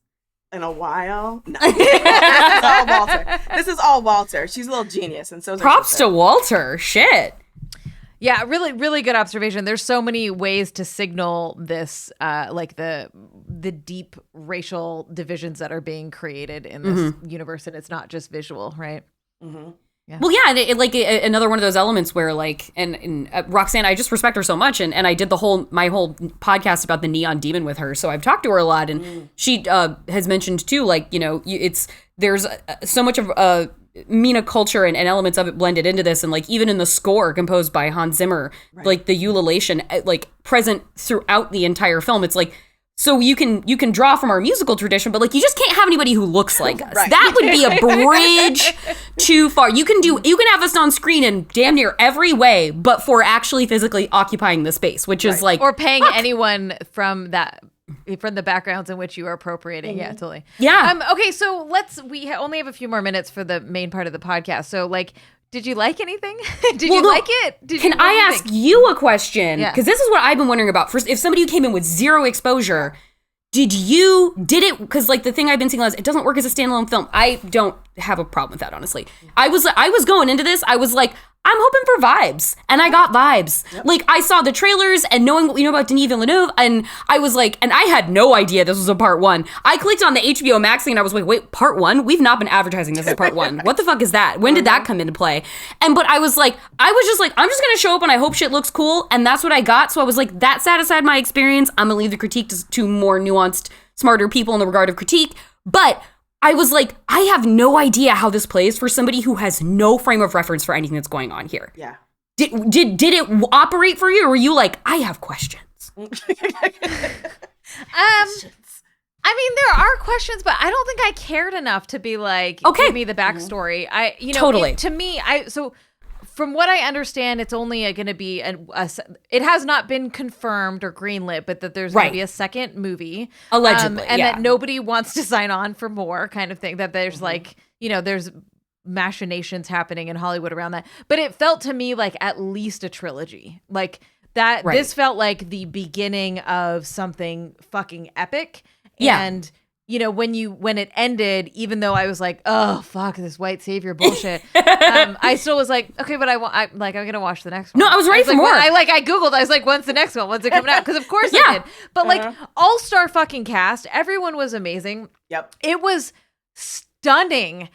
in a while. No. This is all Walter. This is all Walter. She's a little genius, and so props to Walter. Shit. Yeah, really, really good observation. There's so many ways to signal this, like the deep racial divisions that are being created in this universe, and it's not just visual, right? Mm-hmm. Yeah. Well, yeah, another one of those elements where like, and Roxanne, I just respect her so much, and I did my whole podcast about the Neon Demon with her, so I've talked to her a lot, and she has mentioned too, like, you know, there's so much of Mina culture and elements of it blended into this, and like even in the score composed by Hans Zimmer, like the ululation like present throughout the entire film. It's like, so you can draw from our musical tradition, but like you just can't have anybody who looks like us. Right. That would be a bridge too far. You can have us on screen in damn near every way, but for actually physically occupying the space, which is like, or paying anyone from the backgrounds in which you are appropriating. Yeah, totally. Yeah. Okay, so we only have a few more minutes for the main part of the podcast. So like, did you like anything? Did you like it? Can I ask you a question? Because this is what I've been wondering about. First, if somebody who came in with zero exposure, did it? Because like the thing I've been seeing is it doesn't work as a standalone film. I don't have a problem with that, honestly. I was going into this, I was like, I'm hoping for vibes, and I got vibes. Yep. Like, I saw the trailers, and knowing what we know about Denis Villeneuve, and I was like, and I had no idea this was a part one. I clicked on the HBO Max thing, and I was like, wait, part one? We've not been advertising this as part one. What the fuck is that? When did that come into play? But I was just like, I'm just gonna show up, and I hope shit looks cool, and that's what I got. So I was like, that satisfied my experience. I'm gonna leave the critique to more nuanced, smarter people in the regard of critique. But I was like, I have no idea how this plays for somebody who has no frame of reference for anything that's going on here. Yeah. Did it operate for you, or were you like, I have questions? I mean, there are questions, but I don't think I cared enough to be like, give me the backstory. Totally. To me, from what I understand, it's only going to be it has not been confirmed or greenlit, but that there's going to be a second movie. Allegedly, and that nobody wants to sign on for more kind of thing, that there's like, you know, there's machinations happening in Hollywood around that. But it felt to me like at least a trilogy. Like that, this felt like the beginning of something fucking epic. Yeah. And you know, when it ended, even though I was like, oh fuck this white savior bullshit, I still was like, okay, but I'm gonna watch the next one. No, I was ready for more. I Googled. I was like, when's the next one? When's it coming out? Because of course I did. But like all-star fucking cast, everyone was amazing. Yep. It was stunning.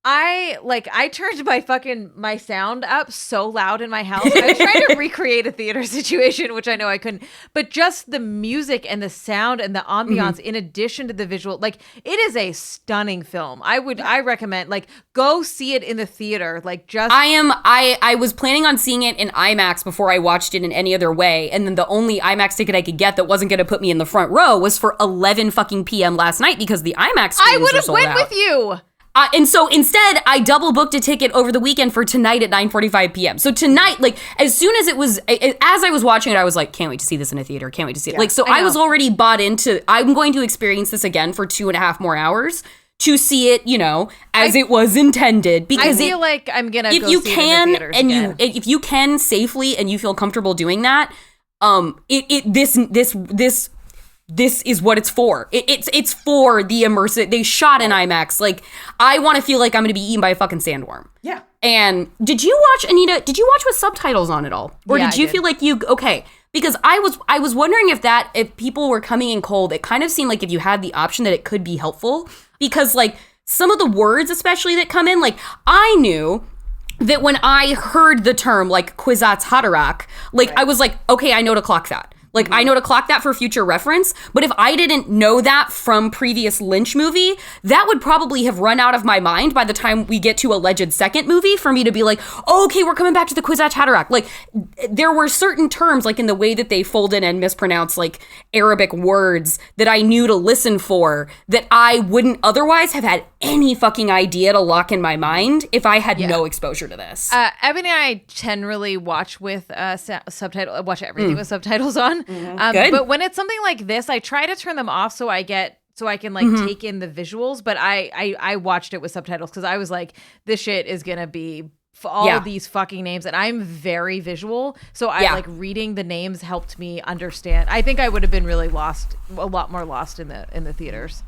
I turned my sound up so loud in my house. I was trying to recreate a theater situation, which I know I couldn't. But just the music and the sound and the ambiance, in addition to the visual, like it is a stunning film. I recommend go see it in the theater. I was planning on seeing it in IMAX before I watched it in any other way, and then the only IMAX ticket I could get that wasn't going to put me in the front row was for 11 fucking p.m. last night because the IMAX screens I would have went with you. And so instead, I double booked a ticket over the weekend for tonight at 9:45 p.m. So tonight, as soon as as I was watching it, I was like, can't wait to see this in a theater. Can't wait to see it. Yeah, I was already bought into, I'm going to experience this again for 2.5 more hours to see it, as it was intended. Because I feel like I'm going to go see it in the theaters again. If you can safely and you feel comfortable doing that, this is what it's for. It's for the immersive. They shot in IMAX. I want to feel like I'm going to be eaten by a fucking sandworm. Yeah. And did you watch, Anita, with subtitles on at all? Or did you feel like okay. Because I was wondering if people were coming in cold, it kind of seemed like if you had the option that it could be helpful. Because some of the words especially that come in, I knew that when I heard the term Kwisatz Haderach, I was like, okay, I know to clock that. I know to clock that for future reference, but if I didn't know that from previous Lynch movie, that would probably have run out of my mind by the time we get to alleged second movie for me to be like, oh, okay, we're coming back to the Kwisatz Haderach. There were certain terms, in the way that they fold in and mispronounce, Arabic words that I knew to listen for that I wouldn't otherwise have had any fucking idea to lock in my mind if I had no exposure to this. Ebony and I generally watch with subtitles, watch everything with subtitles on. Good. But when it's something like this, I try to turn them off so I can take in the visuals. But I watched it with subtitles because I was like, this shit is gonna be all these fucking names, and I'm very visual, so I reading the names helped me understand. I think I would have been really lost, a lot more lost in the theaters.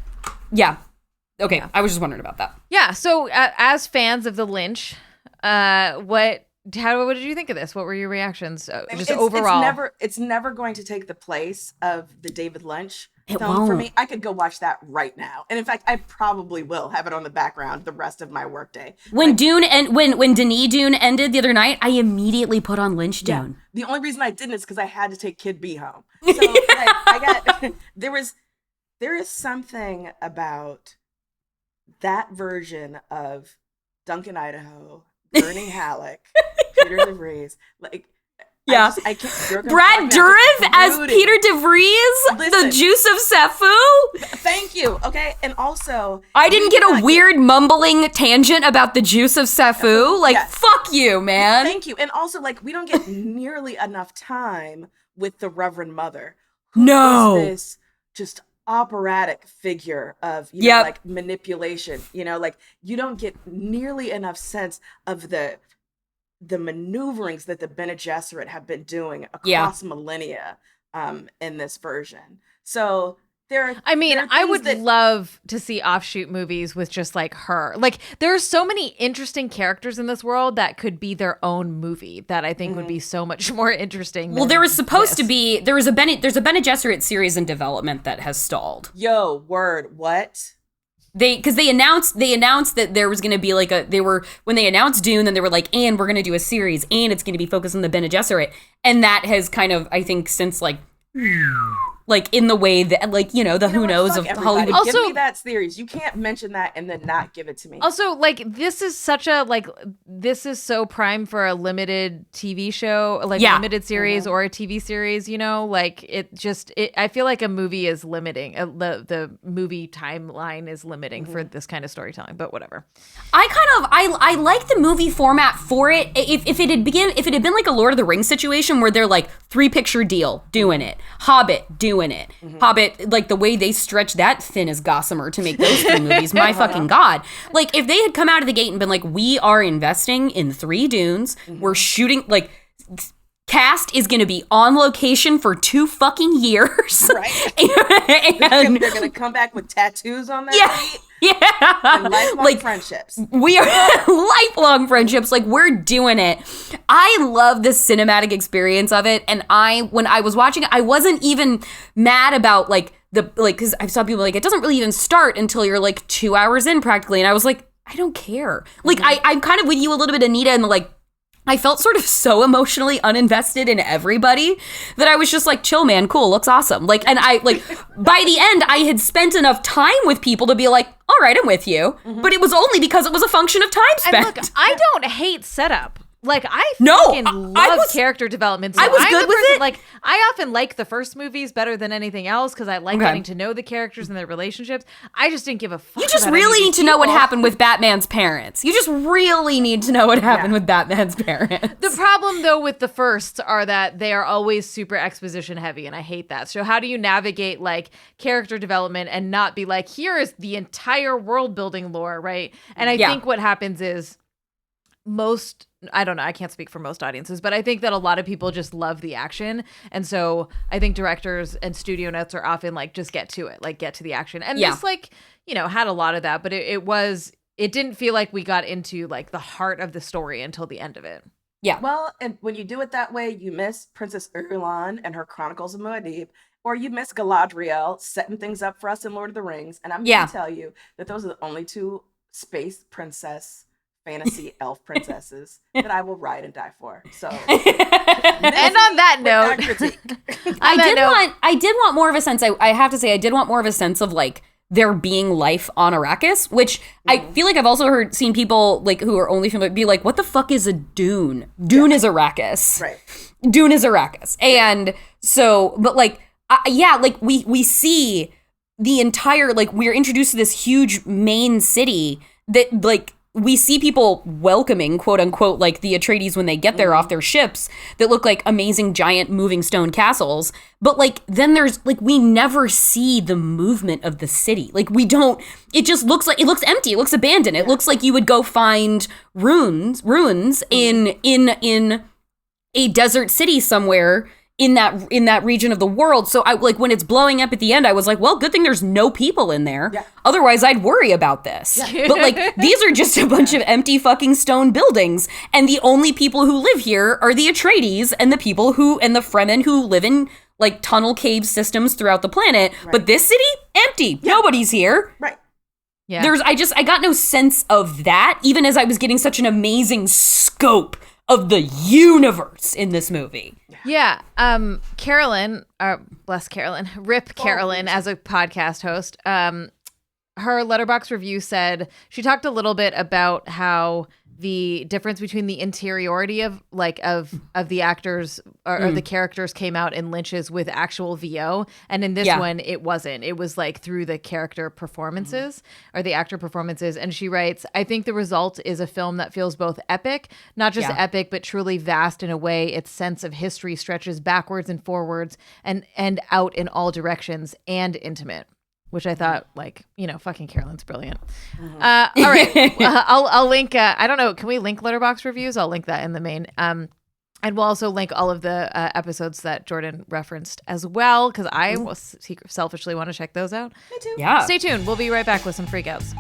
Yeah. Okay. I was just wondering about that. Yeah. So as fans of the Lynch, what what did you think of this? What were your reactions? Just overall. It's never going to take the place of the David Lynch It film for won't. me. I could go watch that right now. And in fact, I probably will have it on the background the rest of my workday. When Dune and when Denis Dune ended the other night, I immediately put on Lynch-Dune. The only reason I didn't is because I had to take Kid B home. So I got there is something about that version of Duncan Idaho, Bernie Halleck, Peter DeVries, like. Yeah. I can't. Brad Dourif as Peter DeVries, the Juice of Safu. Thank you. Okay, and also I didn't get a weird mumbling tangent about the Juice of Safu. Like, Yes. fuck you, man. Thank you. And also, like, we don't get nearly enough time with the Reverend Mother. Who No. is this just operatic figure of, you know, like manipulation. You know, like you don't get nearly enough sense of the maneuverings that the Bene Gesserit have been doing across millennia in this version. So I would love to see offshoot movies with just like her. Like there are so many interesting characters in this world that could be their own movie that I think would be so much more interesting. Well, there was supposed to be there's a Bene Gesserit series in development that has stalled. Yo, word, what? Because they announced that there was going to be like when they announced Dune, then they were like, and we're going to do a series, and it's going to be focused on the Bene Gesserit, and that has kind of, I think, since like in the way that, like, you know, the who knows of Hollywood. Also, give me that series. You can't mention that and then not give it to me. Also, like, this is so prime for a limited TV show, like limited series or a TV series, you know, like I feel like a movie is limiting, the movie timeline is limiting for this kind of storytelling, but whatever. I like the movie format for it. If it had been like a Lord of the Rings situation where they're like 3-picture deal doing it, Hobbit doing it, Hobbit, like the way they stretch that thin as gossamer to make those 3 movies, my fucking god. Like if they had come out of the gate and been like, we are investing in 3 Dunes, we're shooting, like cast is going to be on location for 2 fucking years. Right. and they're going to come back with tattoos on their feet. Yeah. And lifelong friendships. We are lifelong friendships. Like, we're doing it. I love the cinematic experience of it. And when I was watching it, I wasn't even mad about because I saw people like, it doesn't really even start until you're like 2 hours in practically. And I was like, I don't care. Like, I'm kind of with you a little bit, Anita, and like, I felt sort of so emotionally uninvested in everybody that I was just like, chill, man, cool, looks awesome. Like, and I, like, by the end, I had spent enough time with people to be like, all right, I'm with you. But it was only because it was a function of time spent. And look, I don't hate setup. Like, I love character development. So I was good with it. Like, I often like the first movies better than anything else because I like getting to know the characters and their relationships. I just didn't give a fuck. You just really need to know what happened with Batman's parents. You just really need to know what happened with Batman's parents. The problem, though, with the firsts are that they are always super exposition heavy, and I hate that. So how do you navigate, like, character development and not be like, here is the entire world building lore, right? And I think what happens is I don't know, I can't speak for most audiences, but I think that a lot of people just love the action. And so I think directors and studio notes are often like, just get to it, like get to the action. And this, like, you know, had a lot of that, but it didn't feel like we got into like the heart of the story until the end of it. Yeah. Well, and when you do it that way, you miss Princess Irulan and her Chronicles of Muad'Dib, or you miss Galadriel setting things up for us in Lord of the Rings. And I'm going to tell you that those are the only 2 space princess fantasy elf princesses that I will ride and die for. So, and on that note, I did want more of a sense. I have to say, I did want more of a sense of like there being life on Arrakis, which I feel like I've also seen people like who are only familiar be like, what the fuck is a dune? Dune is Arrakis. Right. Dune is Arrakis. And so, but like, like we see the entire, like, we're introduced to this huge main city that like, we see people welcoming, quote unquote, like the Atreides when they get there off their ships that look like amazing giant moving stone castles. But like, then there's like, we never see the movement of the city. Like we don't, it just looks like, it looks empty. It looks abandoned. It looks like you would go find ruins in a desert city somewhere in that region of the world. So I like when it's blowing up at the end, I was like, well, good thing there's no people in there. Yeah. Otherwise I'd worry about this. Yeah. But like these are just a bunch of empty fucking stone buildings. And the only people who live here are the Atreides and the people and the Fremen who live in like tunnel cave systems throughout the planet. Right. But this city, empty. Yeah. Nobody's here. Right. Yeah. I got no sense of that, even as I was getting such an amazing scope of the universe in this movie. Yeah. Carolyn, bless Carolyn, rip Carolyn as a podcast host. Her Letterboxd review said she talked a little bit about how the difference between the interiority of the actors or the characters came out in Lynch's with actual VO, and in this one it wasn't. It was like through the character performances or the actor performances. And she writes, I think the result is a film that feels both epic, not just epic, but truly vast in a way its sense of history stretches backwards and forwards and out in all directions, and intimate. Which I thought, like, you know, fucking Carolyn's brilliant. All right, I'll link. I don't know. Can we link Letterboxd reviews? I'll link that in the main. And we'll also link all of the episodes that Jordan referenced as well, because I selfishly want to check those out. Me too. Yeah. Stay tuned. We'll be right back with some Freq Outs.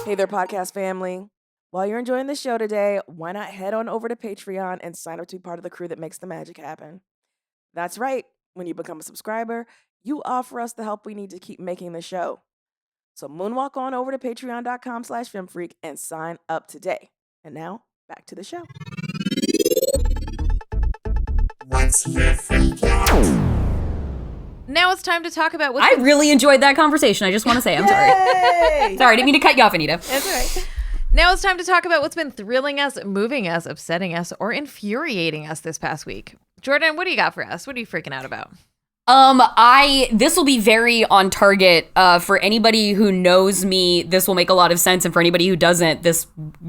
Hey there, podcast family. While you're enjoying the show today, why not head on over to Patreon and sign up to be part of the crew that makes the magic happen? That's right. When you become a subscriber, you offer us the help we need to keep making the show. So moonwalk on over to patreon.com/filmfreak and sign up today. And now, back to the show. What's your freak out? Now it's time to talk about I really enjoyed that conversation. I just want to say, I'm sorry. Sorry, I didn't mean to cut you off, Anita. That's all right. Now it's time to talk about what's been thrilling us, moving us, upsetting us, or infuriating us this past week. Jordan, what do you got for us? What are you freaking out about? This will be very on target. For anybody who knows me, this will make a lot of sense. And for anybody who doesn't, this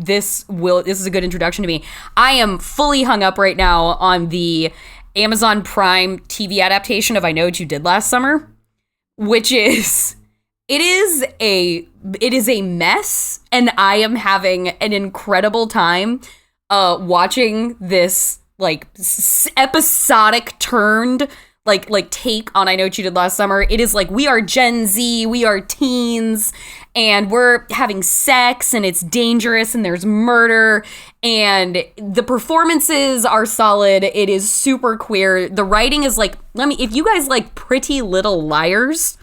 is a good introduction to me. I am fully hung up right now on the Amazon Prime TV adaptation of I Know What You Did Last Summer, which is, it is a mess. And I am having an incredible time, watching this like episodic turned like take on I Know What You Did Last Summer. It is like we are Gen Z, we are teens, and we're having sex and it's dangerous and there's murder and the performances are solid. It is super queer. The writing is like, if you guys like Pretty Little Liars,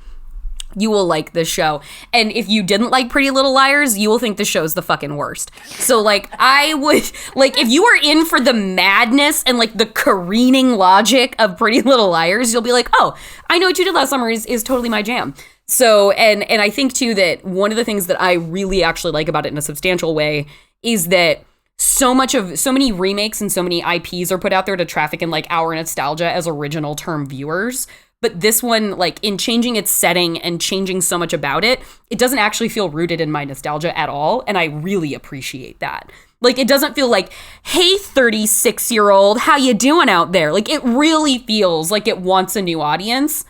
you will like this show. And if you didn't like Pretty Little Liars, you will think the show's the fucking worst. So like I would like if you are in for the madness and like the careening logic of Pretty Little Liars, you'll be like, oh, I Know What You Did Last Summer is totally my jam. So and I think too that one of the things that I really actually like about it in a substantial way is that so many remakes and so many IPs are put out there to traffic in like our nostalgia as original term viewers. But this one, like, in changing its setting and changing so much about it, it doesn't actually feel rooted in my nostalgia at all, and I really appreciate that. Like, it doesn't feel like, hey, 36-year-old, how you doing out there? Like, it really feels like it wants a new audience.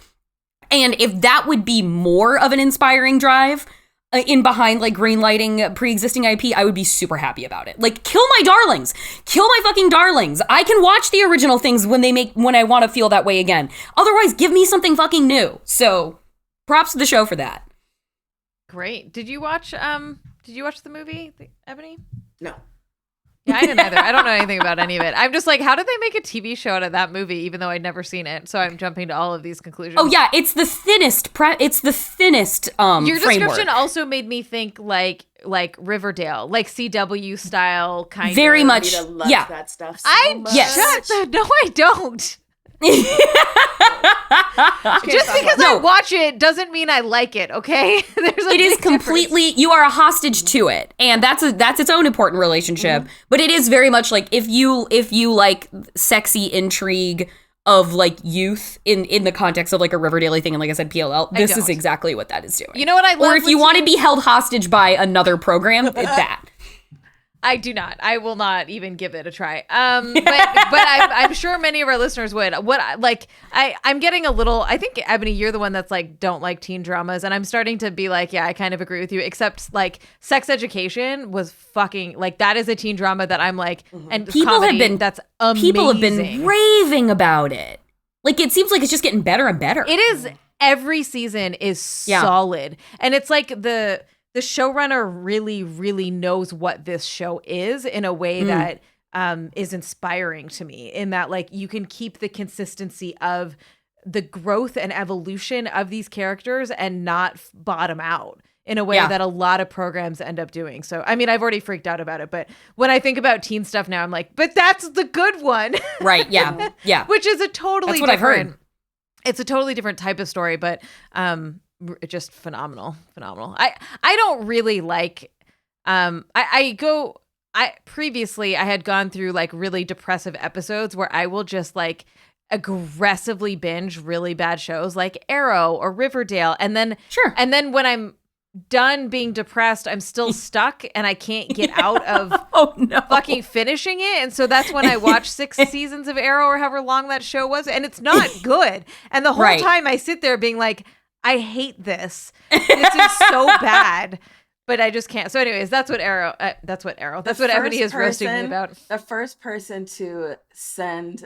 And if that would be more of an inspiring drive in behind, like, greenlighting pre-existing IP, I would be super happy about it. Like, kill my darlings. Kill my fucking darlings. I can watch the original things when I want to feel that way again. Otherwise, give me something fucking new. So, props to the show for that. Great. Did you watch the movie, Ebony? No. Yeah, I didn't either. I don't know anything about any of it. I'm just like, how did they make a TV show out of that movie, even though I'd never seen it? So I'm jumping to all of these conclusions. Oh yeah, it's the thinnest. Your description framework. also made me think like Riverdale, like CW style kind Very of. much. Yeah. That stuff so much. Yes. No, I don't. Just because I watch it doesn't mean I like it, okay? It is completely difference. You are a hostage to it, and that's its own important relationship. Mm-hmm. But it is very much like if you like sexy intrigue of like youth in the context of like a Riverdale thing, and like I said, PLL, this is exactly what that is doing. You know what I love? Or if you want to be held hostage by another program, that. I do not. I will not even give it a try. But I'm sure many of our listeners would. I'm getting a little. I think Ebony, you're the one that's like don't like teen dramas, and I'm starting to be like, yeah, I kind of agree with you. Except like Sex Education was fucking like that is a teen drama that I'm like, and People comedy, have been- that's amazing. People have been raving about it. Like, it seems like it's just getting better and better. It is. Every season is solid, and it's like the showrunner really, really knows what this show is in a way that is inspiring to me, in that like you can keep the consistency of the growth and evolution of these characters and not bottom out in a way that a lot of programs end up doing. So, I mean, I've already freaked out about it, but when I think about teen stuff now, I'm like, but that's the good one. Right. Yeah. Yeah. Which is a totally That's what I've different, heard. It's a totally different type of story, but just phenomenal. I don't really like previously I had gone through like really depressive episodes where I will just like aggressively binge really bad shows like Arrow or Riverdale, and then when I'm done being depressed, I'm still stuck and I can't get out of fucking finishing it. And so that's when I watch 6 seasons of Arrow or however long that show was, and it's not good. And the whole time I sit there being like, I hate this. This is so bad. But I just can't. So anyways, that's what Ebony is roasting me about. The first person to send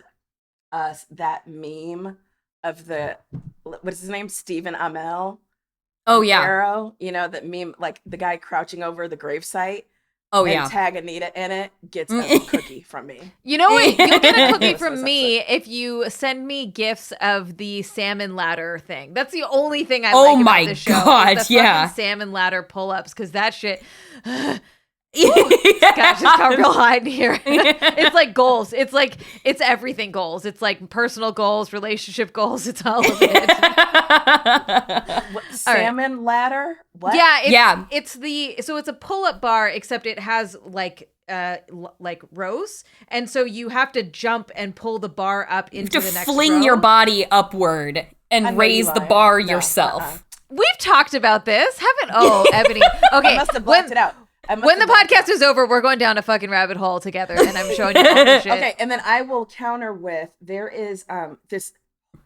us that meme of what is his name? Stephen Amell. Oh, yeah. Arrow, that meme, like the guy crouching over the gravesite. Oh, and yeah. tag Anita in it, gets a cookie from me. You know what? You'll get a cookie from me if you send me gifs of the salmon ladder thing. That's the only thing I like about this show. God, is the yeah. fucking salmon ladder pull-ups, because that shit... Gosh, just got real high in here. It's like goals. It's everything goals. It's like personal goals, relationship goals. It's all of it. Salmon ladder? What? Yeah, it's a pull-up bar, except it has like rows, and so you have to jump and pull the bar up into the next row. Fling your body upward and raise the bar yourself. We've talked about this, haven't? Ebony. Okay, I must have blacked it out. When the podcast is over, we're going down a fucking rabbit hole together, and I'm showing you all this shit. Okay, and then I will counter with, there is this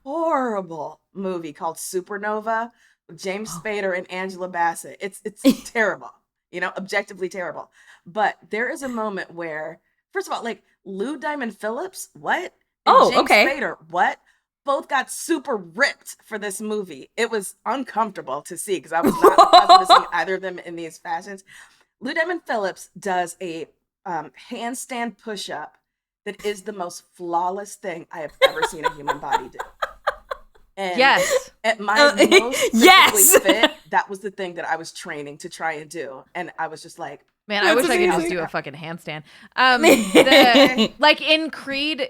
horrible movie called Supernova with James Spader and Angela Bassett. It's terrible, objectively terrible. But there is a moment where, first of all, like Lou Diamond Phillips, what? And James Spader, what? Both got super ripped for this movie. It was uncomfortable to see because I was not accustomed to seeing either of them in these fashions. Lou Diamond Phillips does a handstand push-up that is the most flawless thing I have ever seen a human body do. And at my most physically fit, that was the thing that I was training to try and do. And I was just like, man, I wish I could just do a fucking handstand. Like in Creed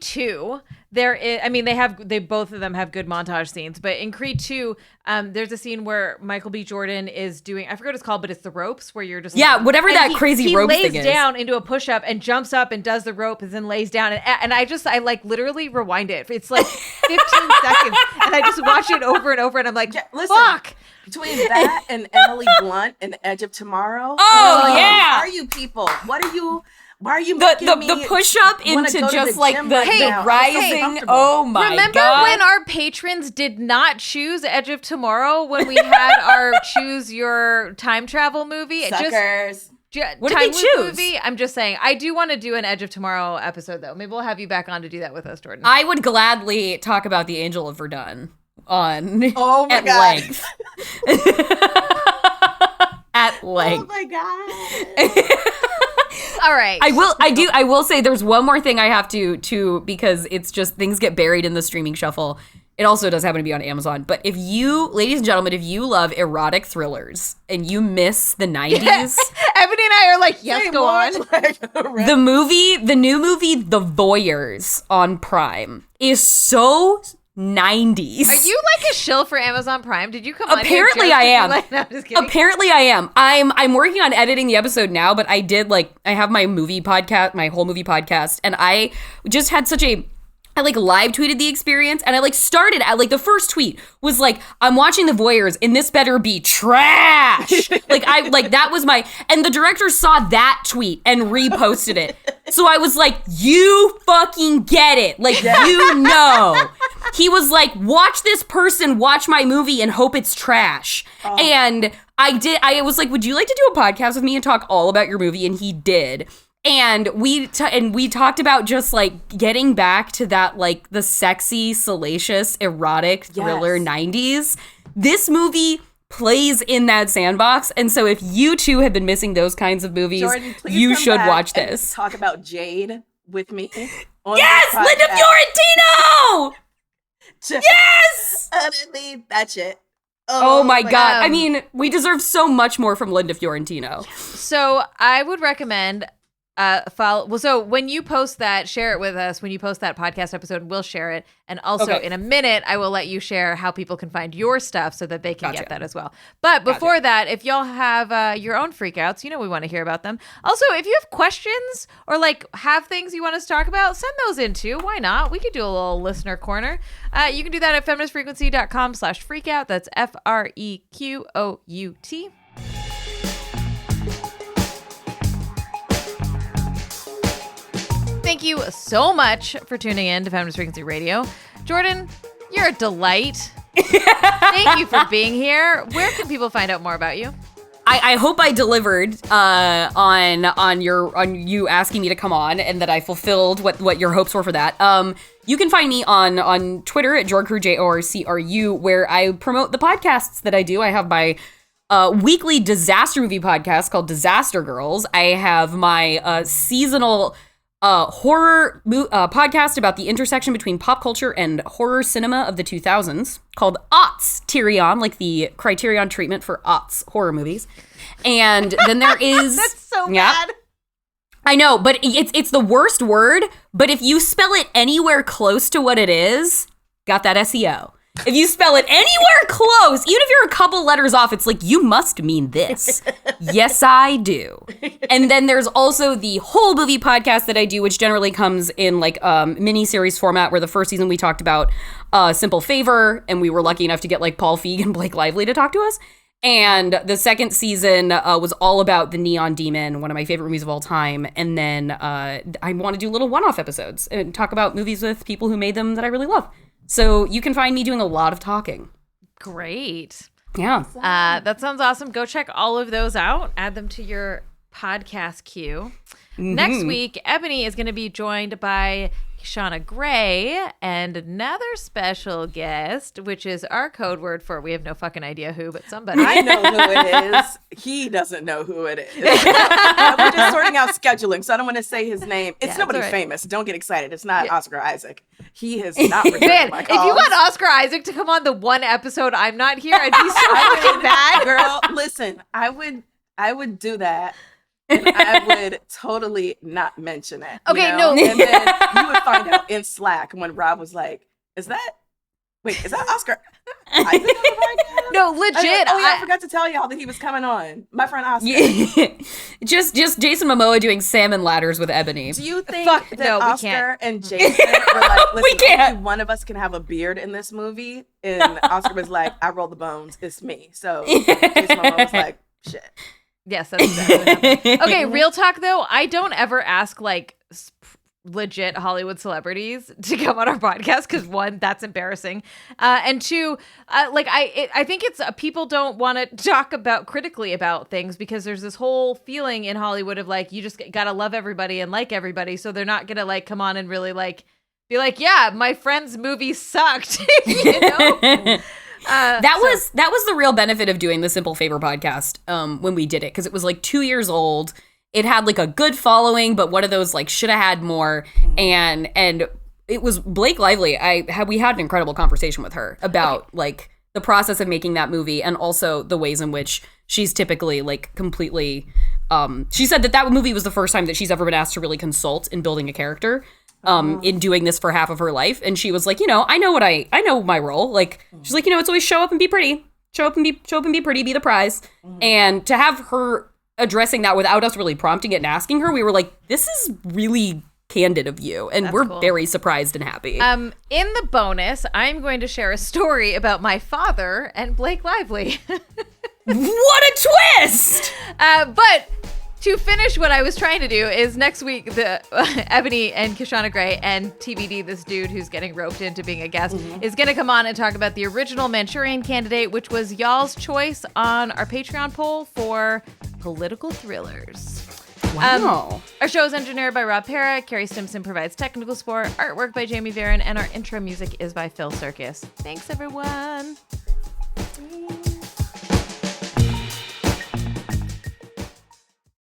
2, there is, I mean, they both of them have good montage scenes, but in Creed 2, there's a scene where Michael B. Jordan is doing, I forget what it's called, but it's the ropes where you're just whatever that crazy rope thing is. He lays down into a push-up and jumps up and does the rope and then lays down, and I like literally rewind it. It's like 15 seconds, and I just watch it over and over, and I'm like, listen, fuck. Between that and Emily Blunt and The Edge of Tomorrow. Yeah. Who are you people? What are you? Why are you making the push up into just like the rising? Oh my god! Remember when our patrons did not choose Edge of Tomorrow when we had our choose your time travel movie? Suckers. What did they choose? Movie? I'm just saying. I do want to do an Edge of Tomorrow episode though. Maybe we'll have you back on to do that with us, Jordan. I would gladly talk about the Angel of Verdun at God. length. At length. Oh my god. All right. I will say there's one more thing I have to because it's just things get buried in the streaming shuffle. It also does happen to be on Amazon. But if you, ladies and gentlemen, if you love erotic thrillers and you miss the 90s. Ebony and I are like, yes, go on. The new movie, The Voyeurs on Prime is so 90s. Are you like a shill for Amazon Prime? Did you come on Apparently here I am. No, I'm just kidding. Apparently I am. I'm working on editing the episode now, but I have my movie podcast, my whole movie podcast, and I just had such a I like live tweeted the experience, and I like started at like the first tweet was like, I'm watching The Voyeurs and this better be trash. That was and the director saw that tweet and reposted it. So I was like, you fucking get it. Like, you know. He was like, watch this person watch my movie and hope it's trash. Oh. And I was like, would you like to do a podcast with me and talk all about your movie? And he did. And we talked about just like getting back to that like the sexy, salacious, erotic thriller 90s. This movie plays in that sandbox, and so if you too have been missing those kinds of movies, Jordan, you should watch this. Talk about Jade with me. Yes, Linda Fiorentino. Yes, utterly that shit. Oh my God! I mean, we deserve so much more from Linda Fiorentino. So I would recommend. Follow. Well, so when you post that, share it with us. When you post that podcast episode, we'll share it. And also in a minute, I will let you share how people can find your stuff so that they can get that as well. But before that, if y'all have your own freakouts, we want to hear about them. Also, if you have questions or like have things you want us to talk about, send those in too. Why not? We could do a little listener corner. You can do that at feministfrequency.com/freakout. That's FREQOUT. Thank you so much for tuning in to Feminist Frequency Radio. Jordan, you're a delight. Thank you for being here. Where can people find out more about you? I hope I delivered on you asking me to come on, and that I fulfilled what your hopes were for that. You can find me on Twitter at JORCRU, JORCRU, where I promote the podcasts that I do. I have my weekly disaster movie podcast called Disaster Girls. I have my seasonal horror podcast about the intersection between pop culture and horror cinema of the 2000s called Aughts Tyrion, like the Criterion treatment for Aughts horror movies. And then there is... That's so bad. I know, but it's the worst word, but if you spell it anywhere close to what it is, got that SEO. If you spell it anywhere close, even if you're a couple letters off, it's like, you must mean this. Yes, I do. And then there's also the whole movie podcast that I do, which generally comes in like mini-series format, where the first season we talked about Simple Favor, and we were lucky enough to get like Paul Feig and Blake Lively to talk to us. And the second season was all about The Neon Demon, one of my favorite movies of all time. And then I want to do little one-off episodes and talk about movies with people who made them that I really love. So you can find me doing a lot of talking. Great. Yeah. That sounds awesome. Go check all of those out. Add them to your podcast queue. Mm-hmm. Next week, Ebony is going to be joined by Shauna Gray and another special guest, which is our code word for, we have no fucking idea who, but somebody. I know who it is. He doesn't know who it is. We're just sorting out scheduling, so I don't want to say his name. It's nobody famous. Don't get excited. It's not Oscar Isaac. He has not returned my calls. If you want Oscar Isaac to come on the one episode I'm not here, I'd be so fucking mad. Girl, listen, I would do that. And I would totally not mention it. Okay, no. And then you would find out in Slack when Rob was like, is that Oscar Isaac on the podcast? No, legit. I forgot to tell y'all that he was coming on. My friend Oscar. just Jason Momoa doing salmon ladders with Ebony. Do you think that Oscar and Jason were like, listen, only one of us can have a beard in this movie? And Oscar was like, I roll the bones. It's me. So Jason Momoa was like, shit. Yes, that's exactly what happened. Okay, real talk though, I don't ever ask like legit Hollywood celebrities to come on our podcast because one, that's embarrassing, and two, I think it's people don't want to talk critically about things because there's this whole feeling in Hollywood of like you just gotta love everybody and like everybody, so they're not gonna like come on and really like be like, yeah, my friend's movie sucked, you know. That was the real benefit of doing the Simple Favor podcast when we did it, because it was like 2 years old. It had like a good following, but one of those like should have had more. And it was Blake Lively. We had an incredible conversation with her about like the process of making that movie, and also the ways in which she's typically like completely. She said that movie was the first time that she's ever been asked to really consult in building a character. In doing this for half of her life. And she was like, I know my role. Like, she's like, it's always show up and be pretty. Show up and be pretty, be the prize. And to have her addressing that without us really prompting it and asking her, we were like, this is really candid of you, and we're cool. very surprised and happy. In the bonus, I'm going to share a story about my father and Blake Lively. What a twist! But to finish what I was trying to do is next week, the Ebony and Kishana Gray and TBD, this dude who's getting roped into being a guest, is going to come on and talk about the original Manchurian Candidate, which was y'all's choice on our Patreon poll for political thrillers. Wow. Our show is engineered by Rob Parra. Carrie Stimson provides technical support, artwork by Jamie Varon, and our intro music is by Phil Circus. Thanks, everyone.